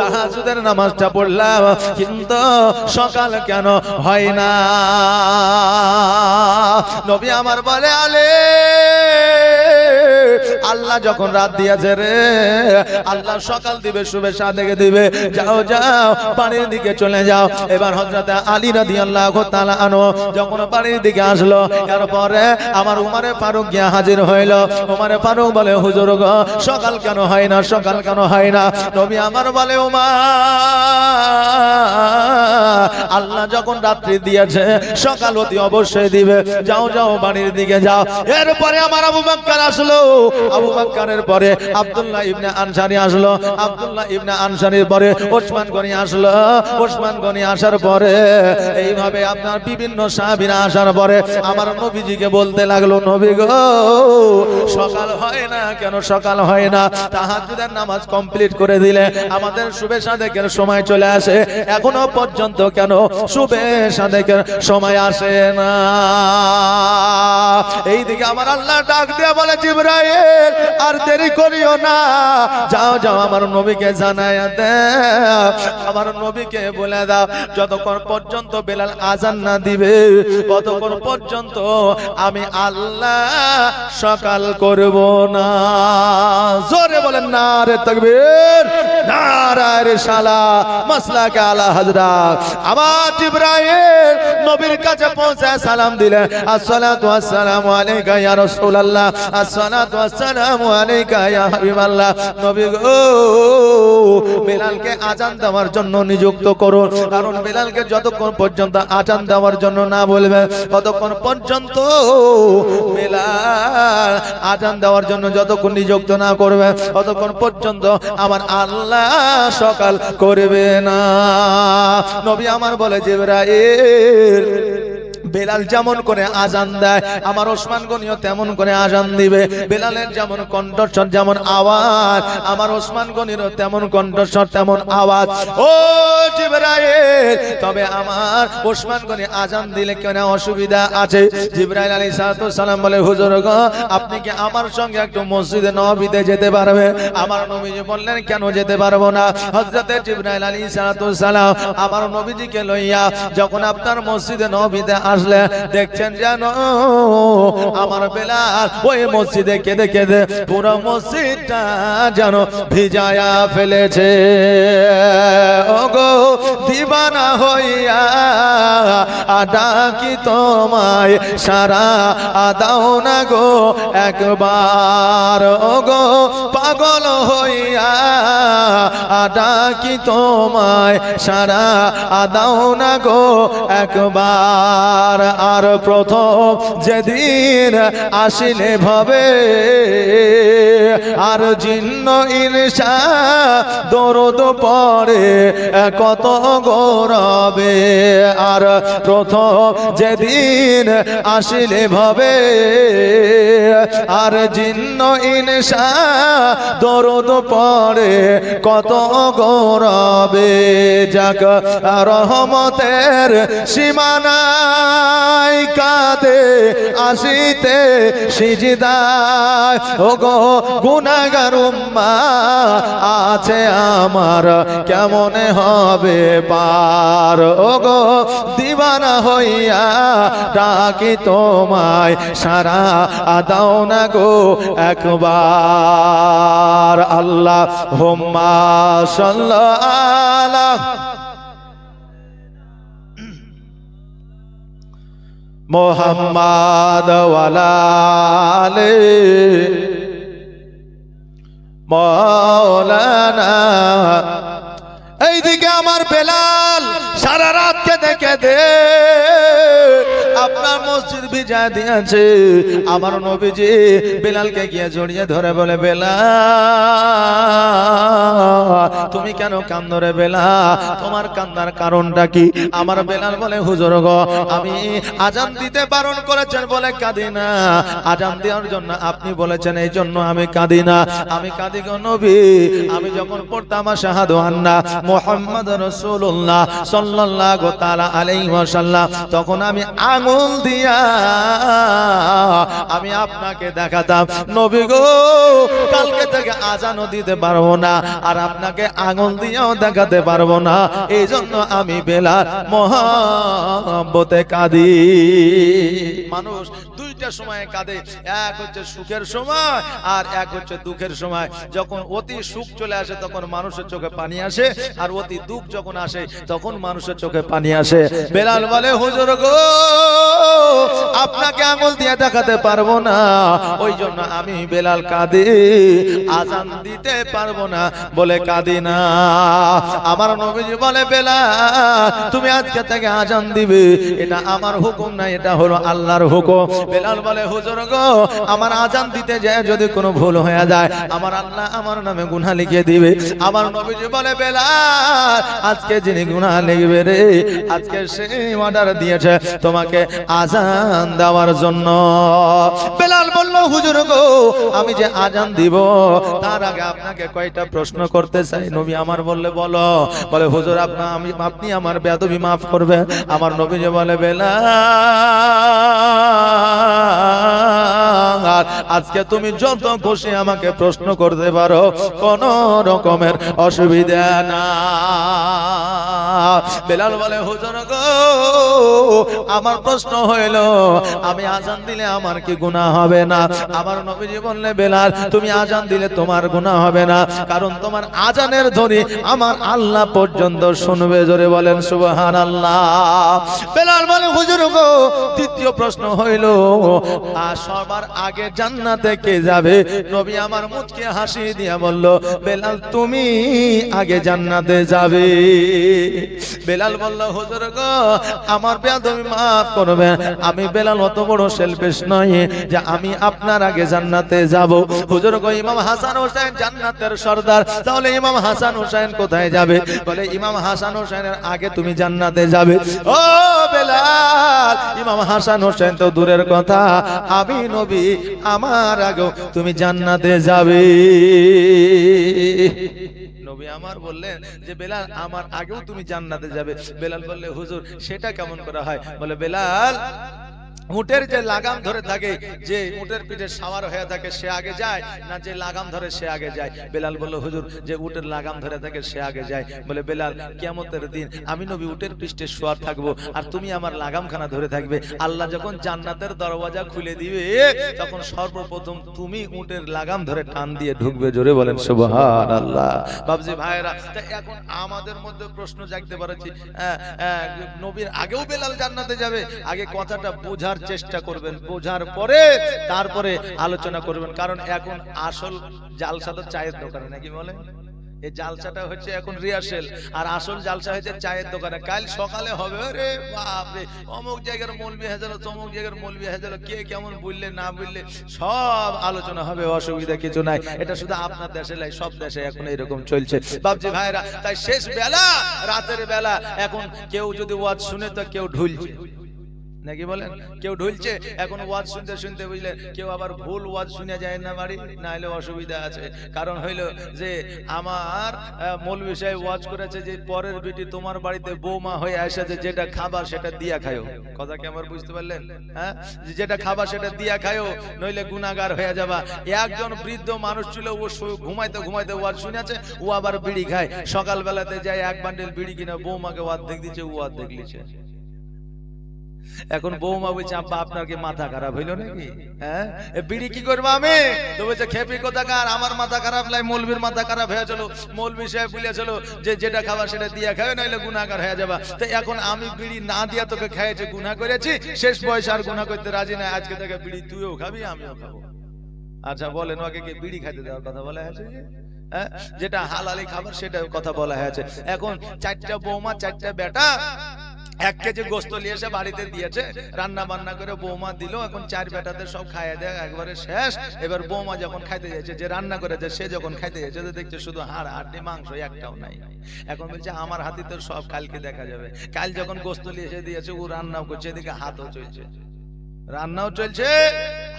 তাহাজ্জুদের নামাজটা পড়লাম, কিন্তু সকাল কেন হয় না? নবী আমার বলে, আলে আল্লাহ যখন রাত দিয়েছে রে, আল্লাহ সকাল দিবে, শুভে সাদেক দিবে। যাও যাও বাড়ির দিকে চলে যাও। এবার হযরতে আলী রাদিয়াল্লাহু তাআলা আনহু যখন বাড়ির দিকে আসলো, এরপরে আমার উমারে ফারুক গিয়া হাজির হইল। উমারে ফারুক বলে, হুজুর গো সকাল কেন হয় না, সকাল কেন হয় না? নবী আমার বলে, উমার আল্লাহ যখন রাত্রি দিয়েছে সকাল অতি অবশ্যই দিবে। যাও যাও বাড়ির দিকে যাও। এরপরে আমার আবু বকর আসলো, আবু বকরের পরে আব্দুল্লাহ ইবনে আনসারী আসলো, আব্দুল্লাহ ইবনে আনসারীর পরে ওসমান গনি আসলো, ওসমান গনি আসার পরে এইভাবে আপনার বিভিন্ন সাহাবীরা আসার পরে আমার নবীজিকে বলতে লাগলো, নবী গো সকাল হয় না কেন, সকাল হয় না? তাহাজ্জুদের নামাজ কমপ্লিট করে দিলে আমাদের শুভে সাদেকের সময় চলে আসে, এখনো পর্যন্ত কেন শুভে সাদেকের সময় আসে না? এইদিকে আমার আল্লাহ ডাক দিয়ে বলে, জিবরাইল আর দেরি করিও না, যাও যাও আমার নবীকে জানায় দাও, আমার নবীকে বলে দাও যতক্ষণ পর্যন্ত বেলাল আজান না দিবে ততক্ষণ পর্যন্ত আমি আল্লাহ সকাল করব না। জোরে বলেন নারে তাকবীর, নারায়ে রিসালাত, মাসলাকে আলা হযরত। আবার জিবরাইল নবীর কাছে পৌঁছে সালাম দিলেন, আসসালাতু ওয়াসসালামু আলাইকা ইয়া রাসূলুল্লাহ, আসসালাতু ওয়াসসালামু আলাইকা ইয়া হাবিবাল্লাহ। নবী গো বেলালকে আজান দেওয়ার জন্য নিযুক্ত করুন, কারণ বেলালকে যতক্ষণ পর্যন্ত আজান দেওয়ার জন্য না বলবে ততক্ষণ পর্যন্ত বেলাল আজান দেওয়ার জন্য যতক্ষণ নিযুক্ত না করবে ততক্ষণ পর্যন্ত আমার আল্লাহ সকাল করবে না। নবী আমার বলে, জিবরাইল বেলাল যেমন করে আজান দেয় আমার ওসমান গনিও তেমন করে আজান দিবে। বেলালের যেমন কণ্ঠস্বর, যেমন আওয়াজ, আমার ওসমান গনিরও তেমন কণ্ঠস্বর, তেমন আওয়াজ। ও জিবরাইল, তবে আমার ওসমান গনি আজান দিলে কেন অসুবিধা আছে? জিবরাইল আলাইহিস সালাম বলে, হুজুর গো আপনি কি আমার সঙ্গে একটু মসজিদে নববীতে যেতে পারবে? আমার নবীজি বললেন, কেন যেতে পারবো না? হযরতে জিবরাইল আলাইহিস সালাম আমার নবীজিকে লইয়া যখন আপনার মসজিদে নববীতে আসলে দেখছেন যেন আমার বেলাল ওই মসজিদে কেঁদে কেঁদে পুরো মসজিদটা যেন ভিজায়া ফেলেছে। ওগো দিবানা হইয়া ডাকি তোমায়, সারা দাও না গো একবার। ওগো পাগল হইয়া ডাকি তোমায়, সারা দাও না গো একবার। আর প্রথম যেদিন আসিলে ভবে আর জিন্ন ইনসা দরদ পড়ে কত গৌরবে আর প্রথম যেদিন আসিলে ভবে আর জিন্ন ইনসা দরদ পড়ে কত গৌরবে যাক রহমতের সীমানায় কাঁদে আসিতে সিজদায় ওগো গুনাহগার উম্মাহ আছে আমার কেমন হবে পার ওগো দিওয়ানা হইয়া ডাকি তোমায় সারা দাও না গো একবার আল্লাহুম্মা সাল্লি আলা মুহাম্মাদ ওয়ালা আলি মাওলানা এইদিকে আমার বেলাল সারা রাত কেঁদে কেঁদে আপনার মসজিদ ভিজা দিয়েছে আমার নবীজি বেলালকে গিয়ে জড়িয়ে ধরে বলে বেলাল তুমি কেন কান্দো রে বেলাল তোমার কান্নার কারণটা কি আমার বেলাল বলে হুজুর গো আমি আজান দিতে বারণ করেছেন বলে কাঁদি না আজান দেওয়ার জন্য আপনি বলেছেন এই জন্য আমি কাঁদি না আমি কাঁদি গো নবী আমি যখন পড়তাম আশহাদু আন্না মুহাম্মাদুর রাসূলুল্লাহ সাল্লাল্লাহু তাআলা আলাইহি ওয়াসাল্লাম তখন আমি আঙুল দিয়া আমি আপনাকে দেখাতাম নবী গো কালকে থেকে আজানও দিতে পারবো না আর আপনাকে আঙুল দিয়েও দেখাতে পারবো না এই জন্য আমি বেলাল মহব্বতে কাঁদি মানুষ দুইটা সময়ে কাঁদে এক হচ্ছে সুখের সময় আর এক হচ্ছে দুঃখের সময় যখন অতি সুখ চলে আসে তখন মানুষের চোখে পানি আসে আর অতি দুঃখ যখন আসে তখন মানুষের চোখে পানি আসে বেলাল বলে হুজুর গো আপনাকে আঙুল দিয়ে দেখাতে পারবো না ওই জন্য আমি বেলাল কাঁদি আজান দিতে পারবো না বলে কাঁদি না আমার নবীজি বলে বেলাল তুমি আজকে থেকে আজান দিবে এটা আমার হুকুম না এটা হলো আল্লাহর হুকুম বেলাল বলে হুজুর গো আমার আজান দিতে যায় যদি কোনো ভুল হয়ে যায় আমার আল্লাহ আমার নামে গুনাহ লিখে দিবে আমার নবীজি বলে বেলাল আজকে যিনি গুনাহ লিখবে রে আজকে সেই অর্ডার দিয়েছে তোমাকে আজান দেওয়ার জন্য বেলাল বলল হুজুর গো আমি যে আজান দিব তার আগে আপনাকে কয়টা প্রশ্ন করতে চাই নবী আমার বললে বলো বলে হুজুর আপনি আমার বেয়াদবি মাফ করবেন আমার নবী যে বলে বেলাল আজকে তুমি যত খুশি আমাকে প্রশ্ন করতে পারো কোন রকমের অসুবিধা না বেলাল বলে হুজুর গো আমার প্রশ্ন হইল আমি আজান দিলে আমার কি গুনাহ হবে না আমার নবীজি বললে বেলাল তুমি আজান দিলে তোমার গুনাহ হবে না কারণ তোমার আজানের ধ্বনি আমার আল্লাহ পর্যন্ত শুনবে জোরে বলেন সুবহানাল্লাহ বেলাল বলে হুজুর গো দ্বিতীয় প্রশ্ন হইল সবার আগে জান্নাতে কে যাবে নবী আমার মুখকে হাসি দিয়ে বলল বেলাল তুমি আগে জান্নাতে যাবে বেলাল বলল হুজুর গো আমার বেয়াদবি মাফ করবেন আমি বেলাল অত বড় সেলফিশ নয় যে আমি আপনার আগে জান্নাতে যাব হুজুর গো ইমাম হাসান হোসেন জান্নাতের সরদার তাহলে ইমাম হাসান হোসেন কোথায় যাবে বলে ইমাম হাসান হোসেনের আগে তুমি জান্নাতে যাবে ও বেলাল ইমাম হাসান হোসেন তো দূরের কথা আমি নবী আমার আগে তুমি জান্নাতে যাবে নবী আমার বললেন যে বেলাল আমার আগেও তুমি জান্নাতে যাবে বেলাল বললে হুজুর সেটা কেমন করা হয় বলে বেলাল উটের যে লাগাম ধরে থাকে যে উটের পিঠে সাওয়ার হয়ে থাকে সে আগে যায় না যে লাগাম ধরে সে আগে যায় বেলাল বলল হুজুর যে উটের লাগাম ধরে থাকে সে আগে যায় বলে বেলাল কিয়ামতের দিন আমি নবী উটের পৃষ্ঠে শোয়ার থাকবো আর তুমি আমার লাগামখানা ধরে থাকবে আল্লাহ যখন জান্নাতের দরওয়াজা খুলে দিবে তখন সর্বপ্রথম তুমি উটের লাগাম ধরে টান দিয়ে ঢুকবে জোরে বলেন সুবহানাল্লাহ বাবজি ভাইরা এখন আমাদের মধ্যে প্রশ্ন জাগতে পারেছি নবীর আগেও বেলাল জান্নাতে যাবে আগে কথাটা বোঝার চেষ্টা করবেন বোঝার পরে তারপরে আলোচনা করবেন কারণ এখন আসল জালসা তো চায়ের দোকানে নাকি বলে এই জালসাটা হচ্ছে এখন রিহার্সেল, আর আসল জালসা হচ্ছে চায়ের দোকানে। কাল সকালে হবে, আরে বাপরে অমুক জায়গার মৌলবি হাজার, তমুক জায়গার মৌলবি হাজার, কে কেমন বললে না বললে সব আলোচনা হবে, অসুবিধা কিছু নাই। এটা শুধু আপনার দেশে নাই, সব দেশে এখন এরকম চলছে বাপজি ভাইরা। তাই শেষ বেলা, রাতের বেলা এখন কেউ যদি ওয়াজ শুনে তো কেউ ঢুলছে নাকি বলেন, কেউ ঢুলছে এখন ওয়াজ শুনতে শুনতে, বুঝলেন, কেউ আবার ভুল ওয়াজ শুনে যায় না বাড়ি, না হলে অসুবিধা আছে। কারণ হইল যে আমার মৌলভী সাহেব ওয়াজ করেছে যে পরের বিটি তোমার বাড়িতে বৌমা হয়ে এসেছে, যেটা খাবার সেটা দিয়া খায়ো। কথা কি আমার বুঝতে পারলেন? হ্যাঁ, যেটা খাবার সেটা দিয়া খায়ো, নইলে গুনাহগার হয়ে যাবা। একজন বৃদ্ধ মানুষ ছিল, ও ঘুমাইতে ঘুমাইতে ওয়াজ শুনেছে, ও আবার বিড়ি খায়। সকালবেলাতে যায় এক বান্ডেল বিড়ি কিনে বৌমাকে অর্ধেক দিচ্ছে, ও অর্ধেক লিছে। এখন বৌমা বলছে আব্বা আপনার কি মাথা খারাপ হইলো নাকি? হ্যাঁ, বিড়ি কি করবো আমি? তো বলছে খেপি কোথাকার, আমার মাথা খারাপ লাই, মৌলবীর মাথা খারাপ হয়ে চলো। মৌলবী সাহেব বলেছিল যে যেটা খাবার সেটা দিয়ে খাবে, নাইলে গুনাহগার হয়ে যাবা। তো এখন আমি বিড়ি না দিয়া তোকে খাইয়েছি, গুনাহ করেছি, শেষ বয়সে আর গুনাহ করতে রাজি না। আজকে থেকে বিড়ি তুইও খাবি, আমিও খাবো। আচ্ছা বলেন, ওকে কি বিড়ি খাইতে দেওয়ার কথা বলা হয়েছে? হ্যাঁ, যেটা হালালি খাবার সেটা কথা বলা হয়েছে। এখন চারটা বৌমা, চারটা বেটা 1 কেজি গোস্ত নিয়ে এসে বাড়িতে দিয়েছে, রান্না বান্না করে বৌমা দিল। এখন 4 বেটাদের সব খাইয়ে দেয় একবারে শেষ। এবার বৌমা যখন খাইতে যাচ্ছে, যে রান্না করেছে সে যখন খাইতে যাচ্ছে, দেখছে শুধু হাড়, হাড্ডি, মাংস একটাও নাই। এখন বলছে আমার হাতে তো সব কালকে দেখা যাবে। কাল যখন গোস্ত নিয়ে এসে দিয়েছে, ও রান্নাও করছে, এদিকে হাতও চলছে, রান্নাও চলছে,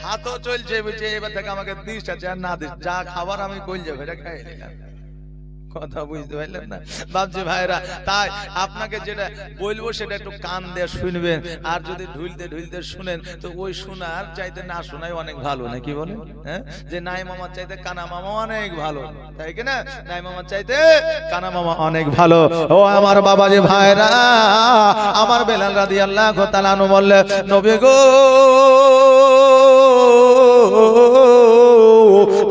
হাতও চলছে। বলছে এবার থেকে আমাকে দিস আছে আর না দিস, যা খাবার আমি কইল যাবে এটা খাই নিলাম। কথা বুঝতে পারলেন না বাপজি ভাইরা? তাই আপনাকে যেটা বলবো সেটা একটু কান দিয়ে শুনবেন, আর যদি ঢুলতে ঢুলতে শুনেন তো ওই শোনার চাইতে না শোনাই অনেক ভালো, নাকি বলেন? হ্যাঁ, যে নাই মামার চাইতে কানা মামা অনেক ভালো, তাই কিনা? নাই মামার চাইতে কানা মামা অনেক ভালো। ও আমার বাবাজি ভাইরা, আমার বেলাল রাদিয়াল্লাহু তাআলা আনহু বললেন, নবী গো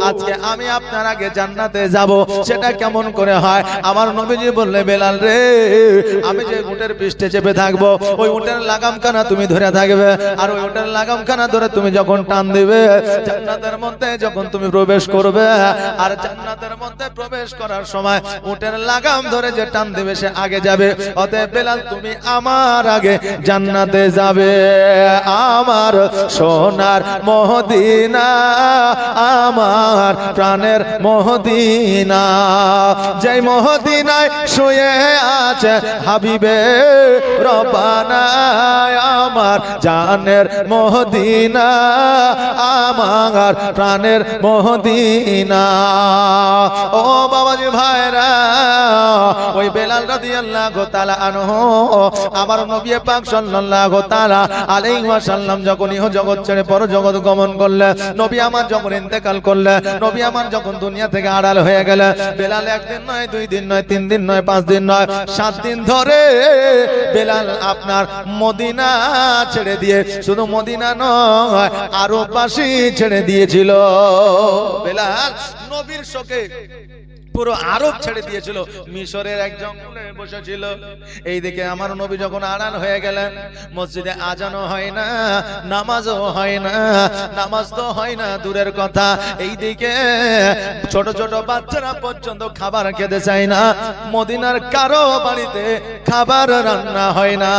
আজকে আমি আপনার আগে জান্নাতে যাব, সেটা কেমন করে হয়? আমার নবীজি বললে, বেলাল রে, আমি যে উটের পৃষ্ঠে চেপে থাকবো, ওই উটের লাগামখানা তুমি ধরে থাকবে, আর ওই উটের লাগামখানা ধরে তুমি যখন টান দিবে, জান্নাতের মধ্যে যখন তুমি প্রবেশ করবে, আর জান্নাতের মধ্যে প্রবেশ করার সময় উটের লাগাম ধরে যে টান দিবে সে আগে যাবে। অতএব বেলাল তুমি আমার আগে জান্নাতে যাবে। আমার সোনার মদিনা, আমার প্রাণের মদিনা, যেই মদিনায় শুয়ে আছে হাবিবে রব্বানা, আমার জানের মদিনা, আমার প্রাণের মদিনা। ও বাবাজি ভাইরা, ওই বেলাল রাদিয়াল্লাহু তাআলা আনহু আমার নবী পাক সাল্লাল্লাহু তাআলা আলাইহি ওয়াসাল্লাম যখন ইহ জগৎ ছেড়ে পর জগৎ গমন করলেন, নবী আমার যখন ইন্তেকাল করলেন, নবী আমার যখন দুনিয়া থেকে আড়াল হয়ে গেলেন, বেলাল 1 দিন নয়, 2 দিন নয়, 3 দিন নয়, 5 দিন নয়, 7 দিন ধরে বেলাল আপনার মদিনা ছেড়ে দিয়ে, শুধু মদিনা নয় আরববাসী ছেড়ে দিয়েছিল। বেলাল নবীর শোকে পুরো আরব ছেড়ে দিয়েছিল, মিশরের এক জঙ্গলে বসেছিল। এইদিকে আমার নবী যখন আড়াল হয়ে গেলেন, মসজিদে আজানও হয় না, নামাজও হয় না, নামাজ তো হয় না দূরের কথা, এইদিকে ছোট ছোট বাচ্চারা পর্যন্ত খাবার খেতে চায় না। মদিনার কারো বাড়িতে খাবার রান্না হয় না,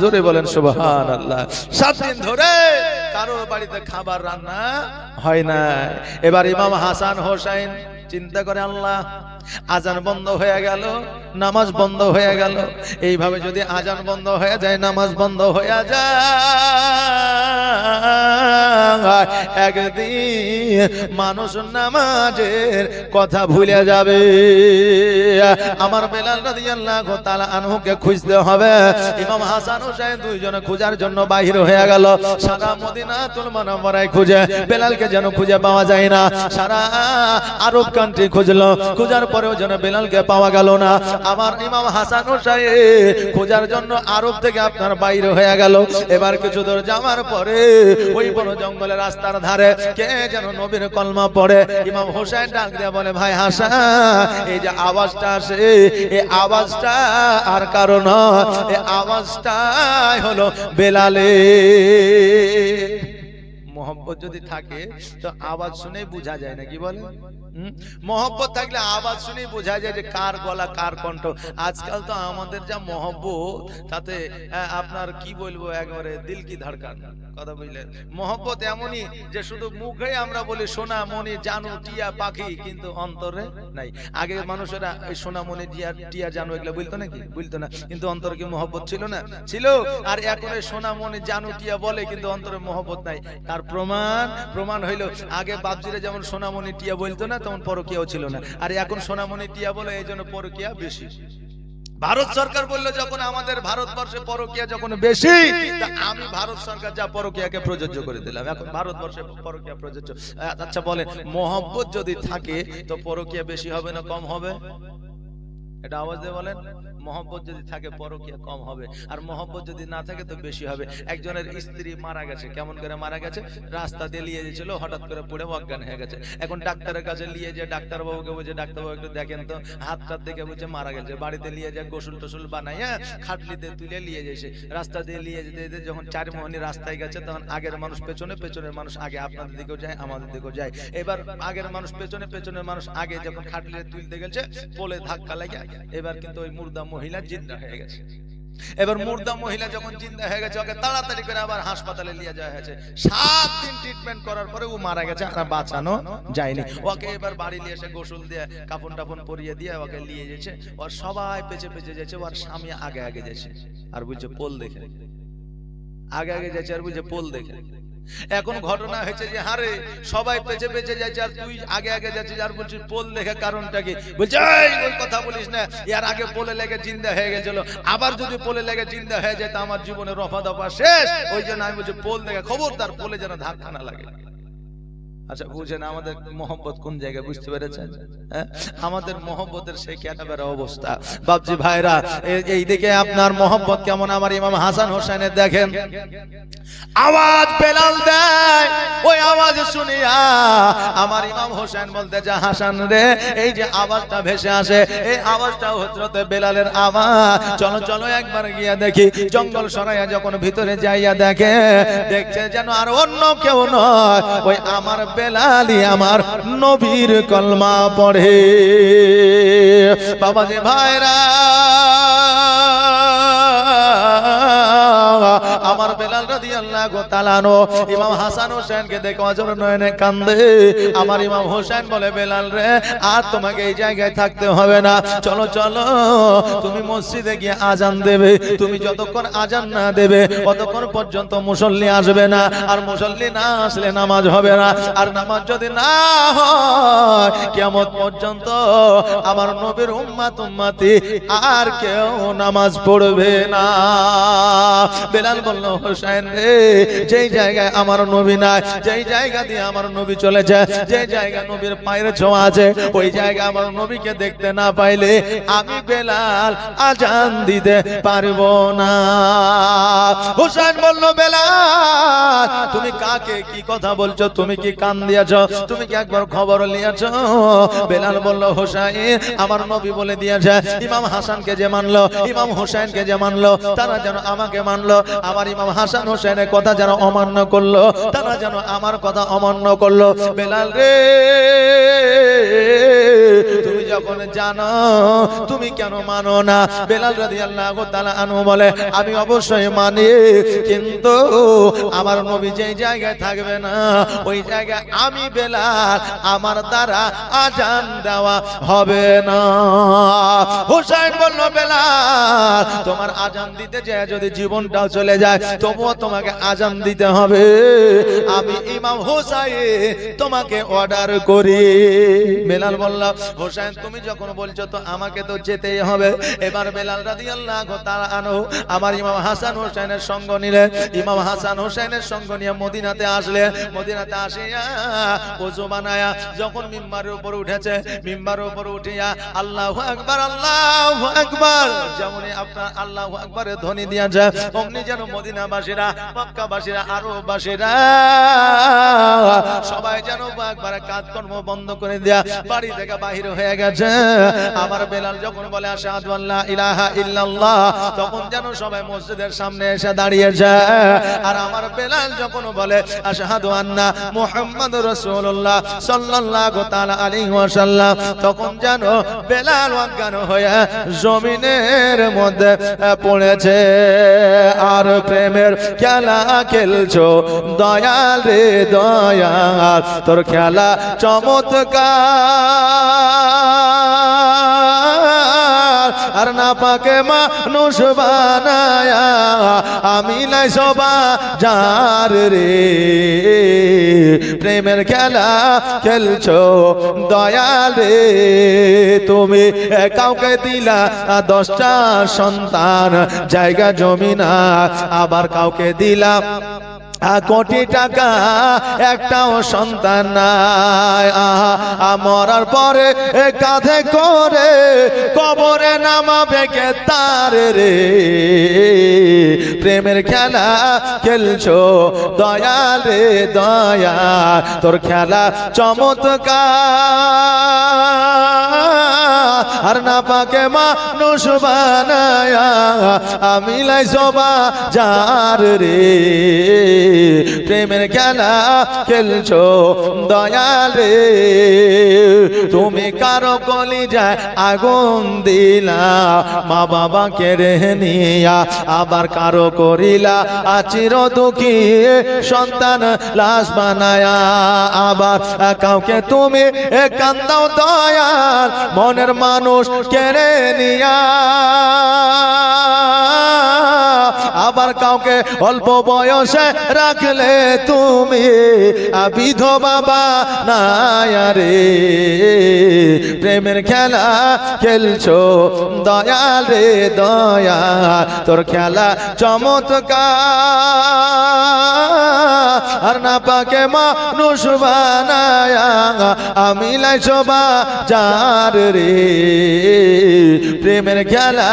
জোরে বলেন সুবহানাল্লাহ। 7 দিন ধরে কারো বাড়িতে খাবার রান্না হয় না। এবার ইমাম হাসান হোসেন চিন্তা করে, আল্লাহ আজান বন্ধ হয়ে গেল, নামাজ বন্ধ হয়ে গেল, এইভাবে যদি আজান বন্ধ হয়ে যায়, নামাজ বন্ধ হয়ে যায়, একদিন মানুষ নামাজের কথা ভুলে যাবে। আমার বেলাল রাদিয়াল্লাহু তাআলা আনহুকে খুঁজতে হবে। ইমাম হাসান হোসেন দুইজনে খোঁজার জন্য বাহির হয়ে গেল। সারা মদিনাতুল মুনাওয়ারায় খুঁজে বেলালকে যেন খুঁজে পাওয়া যায় না। সারা আরব কান্ট্রি খুঁজলো, খোঁজার পরেও যেন বেলালকে পাওয়া গেল না। আমার ইমাম হাসান হোসেন খোঁজার জন্য আরব থেকে আপনার বাইরে হয়ে গেল। এবার কিছু দূর যাওয়ার পরে ওই বড় জঙ্গলের রাস্তার ধারে কে যেন নবীর কলমা পড়ে। ইমাম হোসেন ডাক দিয়ে বলে, ভাই হাসান, এই যে আওয়াজটা আসে, এই আওয়াজটা আর কারণ, এই আওয়াজটাই হলো বেলালের। মহব্বত যদি থাকে তো আওয়াজ শুনেই বোঝা যায় না, কি বলে? মহব্বত থাকলে আওয়াজ শুনেই বোঝা যায় যে কার গলা কার কণ্ঠ। আজকাল তো আমাদের যা মহব্বত, তাতে আপনার কি বলবো, একবারে দিল কি ধড়কান, কথা বুঝলেন? মহব্বত এমনই যে শুধু মুখে আমরা বলি সোনা মনি জানু টিয়া পাখি, কিন্তু অন্তরে নাই। আগে মানুষেরা সোনা মনি টিয়া জানু এগুলো বলতো নাকি? বলতো না, কিন্তু অন্তরে কি মহব্বত ছিল না? ছিল। আর এখন সোনা মনি জানু টিয়া বলে, কিন্তু অন্তরে মহব্বত নাই। তার প্রমাণ হইলো, আগে বাপজিরা যেমন সোনামণি টিয়া বলতো না, তেমন পরকীয়াও ছিল না। আর এখন সোনামণি টিয়া বলে, এই জন্য পরকীয়া বেশি। ভারত সরকার বললো যখন আমাদের ভারতবর্ষে পরকীয়া যখন বেশি, তা আমি ভারত সরকার যা পরকীয়াকে প্রযোজ্য করে দিলাম, এখন ভারতবর্ষে পরকীয়া প্রযোজ্য। আচ্ছা বলেন, মহব্বত যদি থাকে তো পরকীয়া বেশি হবে না কম হবে? এটা আওয়াজ দিয়ে বলেন। মহব্বত যদি থাকে পরকীয়া কম হবে, আর মহব্বত যদি না থাকে তো বেশি হবে। একজনের স্ত্রী মারা গেছে, কেমন করে মারা গেছে? রাস্তা দিয়ে নিয়ে গেছিল, হঠাৎ করে পড়ে অজ্ঞান হয়ে গেছে। এখন ডাক্তারের কাছে নিয়ে যায়, ডাক্তারবাবুকে বলছে, ডাক্তারবাবু একটু দেখেন তো, হাতটার দেখে বলছে মারা গেছে। বাড়িতে নিয়ে যায়, গোসল টোসল বানাইয়া খাটলিতে তুলে নিয়ে যাইছে। রাস্তা দিয়ে নিয়ে যেতে যেতে যখন চারমোহনী রাস্তায় গেছে, তখন আগের মানুষ পেছনে, পেছনের মানুষ আগে, আপনাদের দিকেও যায় আমাদের দিকেও যায়। এবার আগের মানুষ পেছনে, পেছনের মানুষ আগে, যখন খাটলিতে তুলতে গেছে পোলে ধাক্কা লাগে, এবার কিন্তু ওই মুর্দা মহিলা জিন্দা হয়ে গেছে। এবার মুর্দা মহিলা যখন জিন্দা হয়ে গেছে, ওকে তাড়াতাড়ি করে আবার হাসপাতালে নিয়ে যাওয়া হয়েছে। 7 দিন ট্রিটমেন্ট করার পরে ও মারা গেছে, আর বাঁচানো যায়নি। ওকে এবার বাড়ি নিয়ে এসে গোসল দিয়ে কাপড় টাপন পরিয়ে দিয়ে ওকে নিয়ে যাচ্ছে। ওর সবাই পেছে পেছে যাচ্ছে, ওর স্বামী আগে আগে যাচ্ছে, আর বুঝছে পোল দেখে আগে আগে যাচ্ছে, আর বুঝছে পোল দেখে। এখন ঘটনা হয়েছে যে হারে সবাই পেছে পেছে যাচ্ছে, আর তুই আগে আগে যাচ্ছিস, আর বলছিস পোল দেখে কারণটা কি? বলছে ওই কথা বলিস না, এর আগে পোলে লেগে জিন্দা হয়ে গেছিল, আবার যদি পোলে লেগে জিন্দা হয়ে যায় তা আমার জীবনে রফা দফা শেষ। ওই জন্য আমি বলছি পোল দেখে খবরদার পোলে যেন ধাক্কা না লাগে। আচ্ছা বুঝেন আমাদের মহব্বত কোন জায়গায়, বুঝতে পেরেছেন? আমাদের মহব্বতের সেই ক্যাটাবের অবস্থা। বাপজি ভাইরা, এই দিকে আপনার মহব্বত কেমন আমার ইমাম হাসান হোসেনের দেখেন। আওয়াজ বেলাল দেয়, ওই আওয়াজ শুনিয়া আমার ইমাম হোসেন বলতে যা, হাসান রে, এই যে আওয়াজটা ভেসে আসে, এই আওয়াজটা হযরত বেলালের আওয়াজ। চলো চলো একবার গিয়া দেখি। জঙ্গল সরাইয়া যখন ভিতরে যাইয়া দেখে, দেখছে যেন আর অন্য কেউ নয়, ওই আমার বেলালই আমার নবীর কলমা পড়ে। বাবাজি ভাইরা, আমার বেলাল রাদিয়াল্লাহু তাআলা আনহু ইমাম হাসান হোসেনকে দেখে অজর নয়নে কান্দে। আমার ইমাম হোসেন বলে, বেলাল রে, আর তোমাকে এই জায়গায় থাকতে হবে না, চলো চলো তুমি মসজিদে গিয়ে আজান দেবে। তুমি যতক্ষণ আজান না দেবে ততক্ষণ পর্যন্ত মুসল্লি আসবে না, আর মুসল্লি না আসলে নামাজ হবে না, আর নামাজ যদি না হয় কিয়ামত পর্যন্ত আমার নবীর উম্মতি আর কেউ নামাজ পড়বে না। বেলাল বলল, হোসেন রে, যেই জায়গায় আমার নবী নাই, যেই জায়গা দিয়ে আমার নবী চলে যায়, যে জায়গা নবীর পায়ের ছোঁয়া আছে, ওই জায়গা আমার নবীকে দেখতে না পাইলে আমি বেলাল আজান দিতে পারবো না। হোসেন বলল, বেলাল তুমি কাকে কি কথা বলছো? তুমি কি কান দিয়েছো? তুমি কি একবার খবর নিয়েছো? বেলাল বলল, হোসেন আমার নবী বলে দিয়েছে, ইমাম হাসানকে যে মানলো, ইমাম হোসেনকে যে মানলো, তারা যেন আমাকে মানলো। আমার ইমাম হাসান হোসেনের কথা যারা অমান্য করলো, তারা যেন আমার কথা অমান্য করলো। বেলাল রে, তুমি যখন জানো তুমি কেন মানো না? বেলাল রাদিয়াল্লাহু তাআলা আনহু বলে, আমি অবশ্যই মানি, কিন্তু আমার নবী যেই জায়গায় থাকবে না, ওই জায়গায় আমি বেলাল আমার দ্বারা আজান দেওয়া হবে না। হোসেন বলল, বেলাল তোমার আজান দিতে যায় যদি জীবনটাও চলে যায়, তবুও তোমাকে আজান দিতে হবে। আমি ইমাম হোসেন তোমাকে অর্ডার করি। বেলাল বলল, হোসেন তুমি যখন বলছো তো আমাকে তো যেতেই হবে। এবার বেলাল রাদিয়াল্লাহু তাআলা আনহু আমার ইমাম হাসান হোসেনের সঙ্গ নিলেন। ইমাম হাসান হোসেনের সঙ্গ নিয়ে মদিনাতে আসলেন। মদিনাতে আসিয়া ওযু বানায়া যখন মিম্বারের উপর উঠেছে, মিম্বারের উপর উঠিয়া আল্লাহু আকবার, আল্লাহু আকবার, যেমনই আপনার আল্লাহু আকবারের ধ্বনি দিয়েছে, অমনি যেন মদিনাবাসীরা, মক্কাবাসীরা, আরববাসীরা সবাই যেন একবারে কাজকর্ম বন্ধ করে দেয়া বাড়ি থেকে বাহির হয়ে গেছে। আমার বেলাল যখন বলে আশহাদু আল্লা ইলাহা ইল্লাল্লাহ, তখন যেন সবাই মসজিদের সামনে এসে দাঁড়িয়েছে। আর আমার বেলাল যখন বলে আশহাদু আন্না মুহাম্মাদুর রাসূলুল্লাহ সাল্লাল্লাহু তাআলা আলাইহি ওয়াসাল্লাম, তখন যেন বেলাল অজ্ঞান হয়ে জমিনের মধ্যে পড়েছে। আর প্রেমের খেলা খেলছো দয়াল রে দয়াল, তোর খেলা চমৎকার। আর না পাকে মানুষ বানায়া আমি নাই সবা যার রে, প্রেমের খেলা খেলছো দয়াল রে। তুমি কাউকে দিলা 10টা সন্তান জায়গা জমিনা, আবার কাউকে দিলা কোটি টাকা, একটাও সন্তান নাই। মরার পরে কাঁধে করে কবরে নামাবে কে তার রে, প্রেমের খেলা খেলছো দয়াল রে দয়াল, তোর খেলা চমৎকার। আর না পাকে মানুষ বানায়া আমি লাই সবা যার রে, প্রেমের খেলা খেলছো দয়াল রে। তুমি কারো কলিজায় আগুন দিলা মা বাবা কেড়ে নিয়া, আবার কারো করিলা চির দুঃখী সন্তান লাশ বানায়া, আবার কাউকে তুমি কান্দাও দয়াল মনের মানুষ কেড়ে নিয়া, আবার কাউকে অল্প বয়সে রাখলে তুমি বিধবা বানায়া রে, প্রেমের খেলা খেলছো দয়াল রে দয়াল, তোর খেলা চমৎকার। আর না পাকে মানুষ বানায়া আমি লাই সবা যার রে, প্রেমের খেলা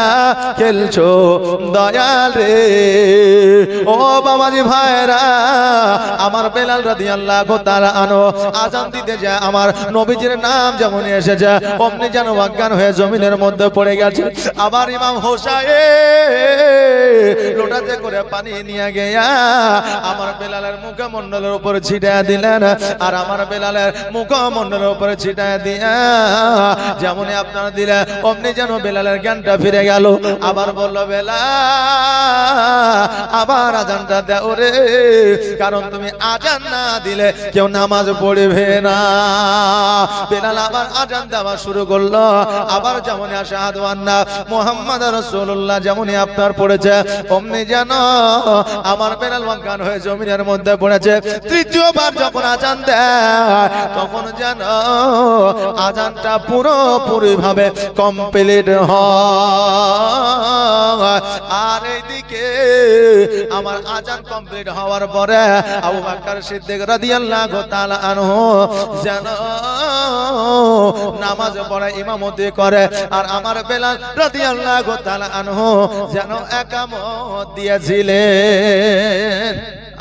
খেলছো দয়াল রে। ও বাবাজি ভাইরা, আমার বেলাল রাদিয়াল্লাহু তাআলা আনহু আযান দিতে যায়, আমার নবীজির নাম যেমন এসেছে অমনি যেন অজ্ঞান হয়ে জমিনের মধ্যে পড়ে গেছে। আবার ইমাম হোসাইন লোটাতে করে পানি নিয়ে গিয়া আমার বেলালের মুখমণ্ডলের উপরে ছিটায় দিলেন। আর আমার বেলালের মুখমণ্ডলের উপরে ছিটায় দিয়া যেমনই আপনারা দিলেন অমনি যেন বেলালের জ্ঞানটা ফিরে গেল। আবার বলল বেলাল আবার আজানটা দাও রে, কারণ তুমি আজান না দিলে কেউ নামাজ পড়বে না। বেলাল আবার আজান দেওয়া শুরু করলো। আবার যেমন আশহাদু আন্না মুহাম্মাদুর রাসূলুল্লাহ যেমনই আপনার পড়েছে অমনি যেন আমার বেলাল অজ্ঞান হয়ে জমিনের মধ্যে পড়েছে। তৃতীয়বার যখন আজান দেয় তখন যেন আজানটা পুরোপুরি ভাবে কমপ্লিট হয়। আর এইদিকে আমার আজান কমপ্লিট হওয়ার পরে আবু বকর সিদ্দিক রাদিয়াল্লাহু তাআলা আনহু যেন নামাজ পড়ে ইমামতি করে, আর আমার বেলাল রাদিয়াল্লাহু তাআলা আনহু যেন একামত দিয়েছিলেন।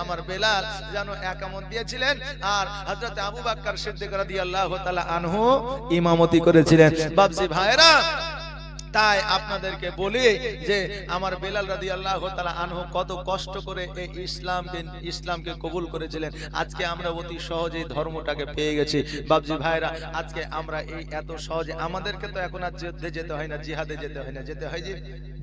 আমার বেলাল যেন একামত দিয়েছিলেন আর হযরত আবু বকর সিদ্দিক রাদিয়াল্লাহু তাআলা আনহু ইমামতি করেছিলেন। বাবজি ভাইরা, তাই আপনাদেরকে বলি যে আমার বেলাল রাদিয়াল্লাহু তাআলা আনহু কত কষ্ট করে এই ইসলামকে কবুল করেছিলেন। আজকে আমরা অতি সহজেই ধর্মটাকে পেয়ে গেছি। বাবজি ভাইরা, আজকে আমরা এই এত সহজে, আমাদেরকে তো এখন আর যুদ্ধে যেতে হয় না, জিহাদে যেতে হয় না,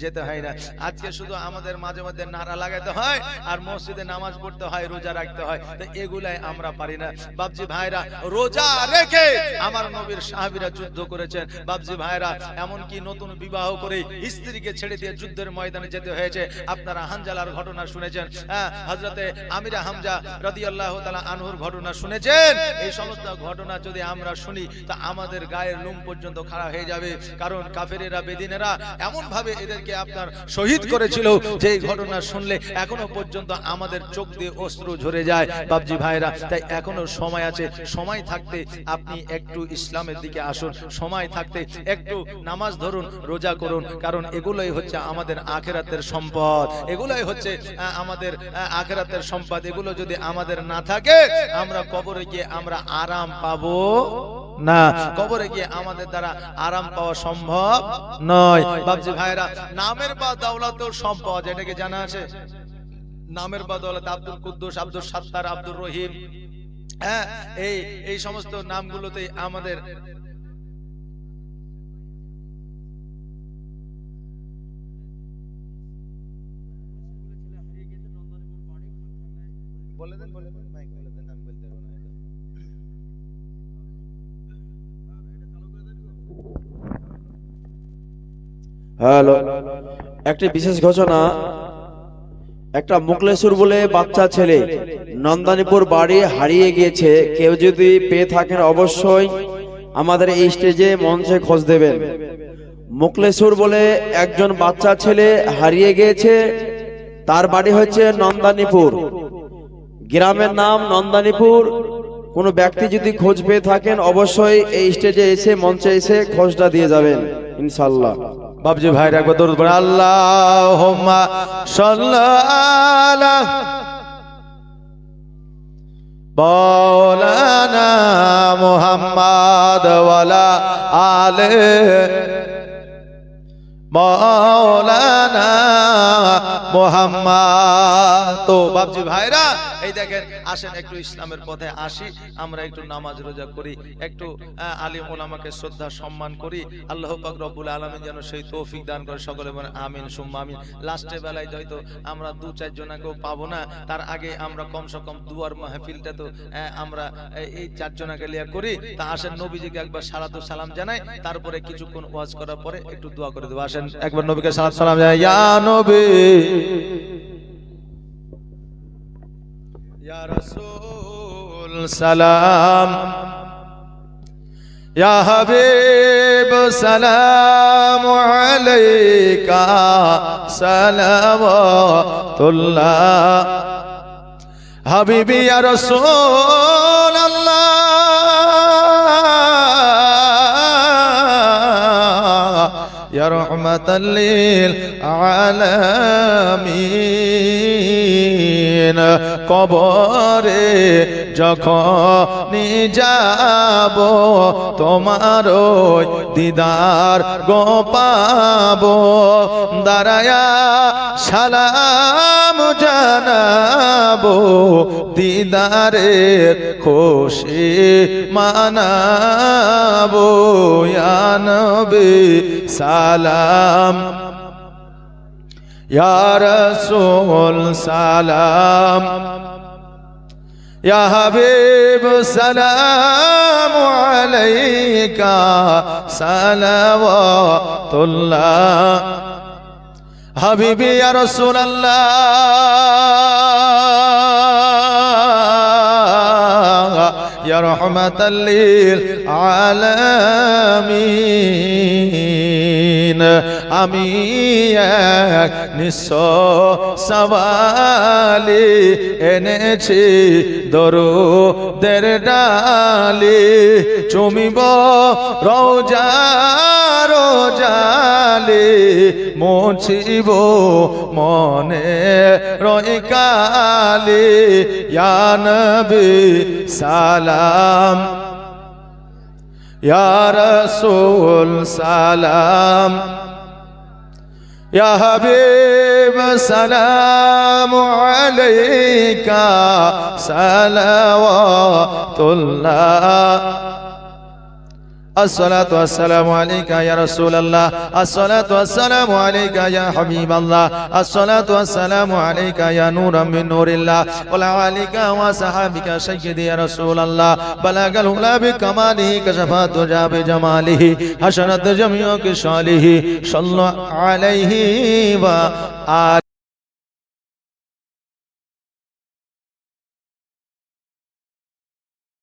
যেতে হয় না। আজকে শুধু আমাদের মাঝে মধ্যে নারা লাগাতে হয় আর মসজিদে নামাজ পড়তে হয়, রোজা রাখতে হয়, তো এগুলাই আমরা পারি না। বাবজি ভাইরা, রোজা রেখে আমার নবীর সাহাবীরা যুদ্ধ করেছেন। বাবজি ভাইরা, এমন কি নতুন বিবাহ করে স্ত্রীকে ছেড়ে দিয়ে যুদ্ধের ময়দানে যেতে হয়েছে। আপনারা হানজালার ঘটনা শুনেছেন, হযরতে আমিরা হামজা রাদিয়াল্লাহু তাআলা আনহুর ঘটনা শুনেছেন। এই সমস্ত ঘটনা যদি আমরা শুনি তা আমাদের গায়ের লোম পর্যন্ত খাড়া হয়ে যাবে। কারণ কাফেরেরা, বেদিনেরা এমন ভাবে এদেরকে আপনার শহীদ করেছিল যে এই ঘটনা শুনলে এখনো পর্যন্ত আমাদের চোখ দিয়ে অশ্রু ঝরে যায়। বাবজি ভাইরা, তাই এখনো সময় আছে। সময় থাকতে আপনি একটু ইসলামের দিকে আসুন, সময় থাকতে একটু নামাজ ধরুন, রোজা করুন, কারণ এগুলোই হচ্ছে আমাদের আখিরাতের সম্পদ, এগুলোই হচ্ছে আমাদের আখিরাতের সম্পদ। এগুলো যদি আমাদের না থাকে আমরা কবরে গিয়ে আমরা আরাম পাবো না, কবরে গিয়ে আমাদের দ্বারা আরাম পাওয়া সম্ভব নয়। বাবজি ভাইরা, নামের বা দৌলতের সম্পদ, এটাকে জানা আছে? নামের বা দৌলত, আব্দুল কুদ্দুস, আব্দুল সাত্তার, আব্দুর রহিম, হ্যাঁ, এই সমস্ত নামগুলোতে আমাদের বলে দেন, মাইক বলে দেন, আমি বলতে পারবো না। হ্যালো, একটি বিশেষ ঘোষণা। একটা মুকলেশুর বলে বাচ্চা ছেলে নন্দানীপুর বাড়ি হারিয়ে গিয়েছে। কেউ যদি পেয়ে থাকেন অবশ্যই আমাদের এই স্টেজে মঞ্চে খোঁজ দেবেন। মুকলেশুর বলে একজন বাচ্চা ছেলে হারিয়ে গিয়েছে, তার বাড়ি হচ্ছে নন্দানীপুর, গ্রামের নাম নন্দানীপুর। কোনো ব্যক্তি যদি খোঁজ পেয়ে থাকেন অবশ্যই এই স্টেজে এসে মঞ্চে এসে খোঁজটা দিয়ে যাবেন ইনশাআল্লাহ। বাবজি ভাইরা একবার দরুদ পড়ে, আল্লাহুম্মা সাল্লি আলা মাওলানা মুহাম্মাদ ওয়া আলা আলি মাওলানা মুহাম্মাদ। তো বাবজি ভাইরা, এই দেখেন, আসেন একটু ইসলামের পথে আসি, আমরা একটু নামাজ রোজা করি, একটু আলিম ওলামাকে শ্রদ্ধা সম্মান করি। আল্লাহ পাক রব্বুল আলামিন যেন সেই তৌফিক দান করে, সকলে বলে আমিন সুম্মা আমিন। লাস্টে বেলায় হয়তো আমরা 2-4 জনাকেও পাবো না, তার আগে আমরা কমসে কম দুয়ার মাহফিলটা তো আমরা এই 4 জনাকে লিয়া করি। তা আসেন নবীজিকে একবার সালাতু সালাম জানাই, তারপরে কিছুক্ষণ ওয়াজ করার পরে একটু দোয়া করে দেবো। আসেন একবার নবীকে সালাত সালাম জানাই। ইয়া নবী, ইয়া রাসূল সালাম, ইয়া হাবিব সালাম আলাইকা সালাওয়াতুল্লাহ, হাবিবি ইয়া রাসূল আল্লাহ, ইয়া রাহমাতাল লিল আলামিন। কবরে যখন যাব তোমার দিদার গো পাবো, দাঁড়ায়া সালাম জানাবো, দিদারের খুশি মানাবো। ইয়া নবী সালাম, ইয়া রাসূল সালাম, ইয়া হাবিব সালাম আলাইকা সালাওয়াতুল্লাহ, হাবিবি ইয়া রাসূলুল্লাহ, ইয়া রাহমাতাল লিল আলামিন। আমি এক নিঃস্ব সওয়ালি এনেছি দরুদের ডালি, চুমিব রওজা রোজালি, মুছিব মনে রয় কালি। ইয়া নবী সালাম, ইয়া রাসূল সালাম, ইয়া হাবিব সালাম আলাইকা সালাওয়াতুল্লাহ। الصلاة والسلام عليك يا رسول الله، الصلاة والسلام عليك يا حبيب الله، الصلاة والسلام عليك يا نورا من نور الله، وعلى آلك وصحابك سيدي يا رسول الله. بلغ العلا بكماله، كشف الدجى بجماله، حشرت جميع خصاله، صلوا عليه وآله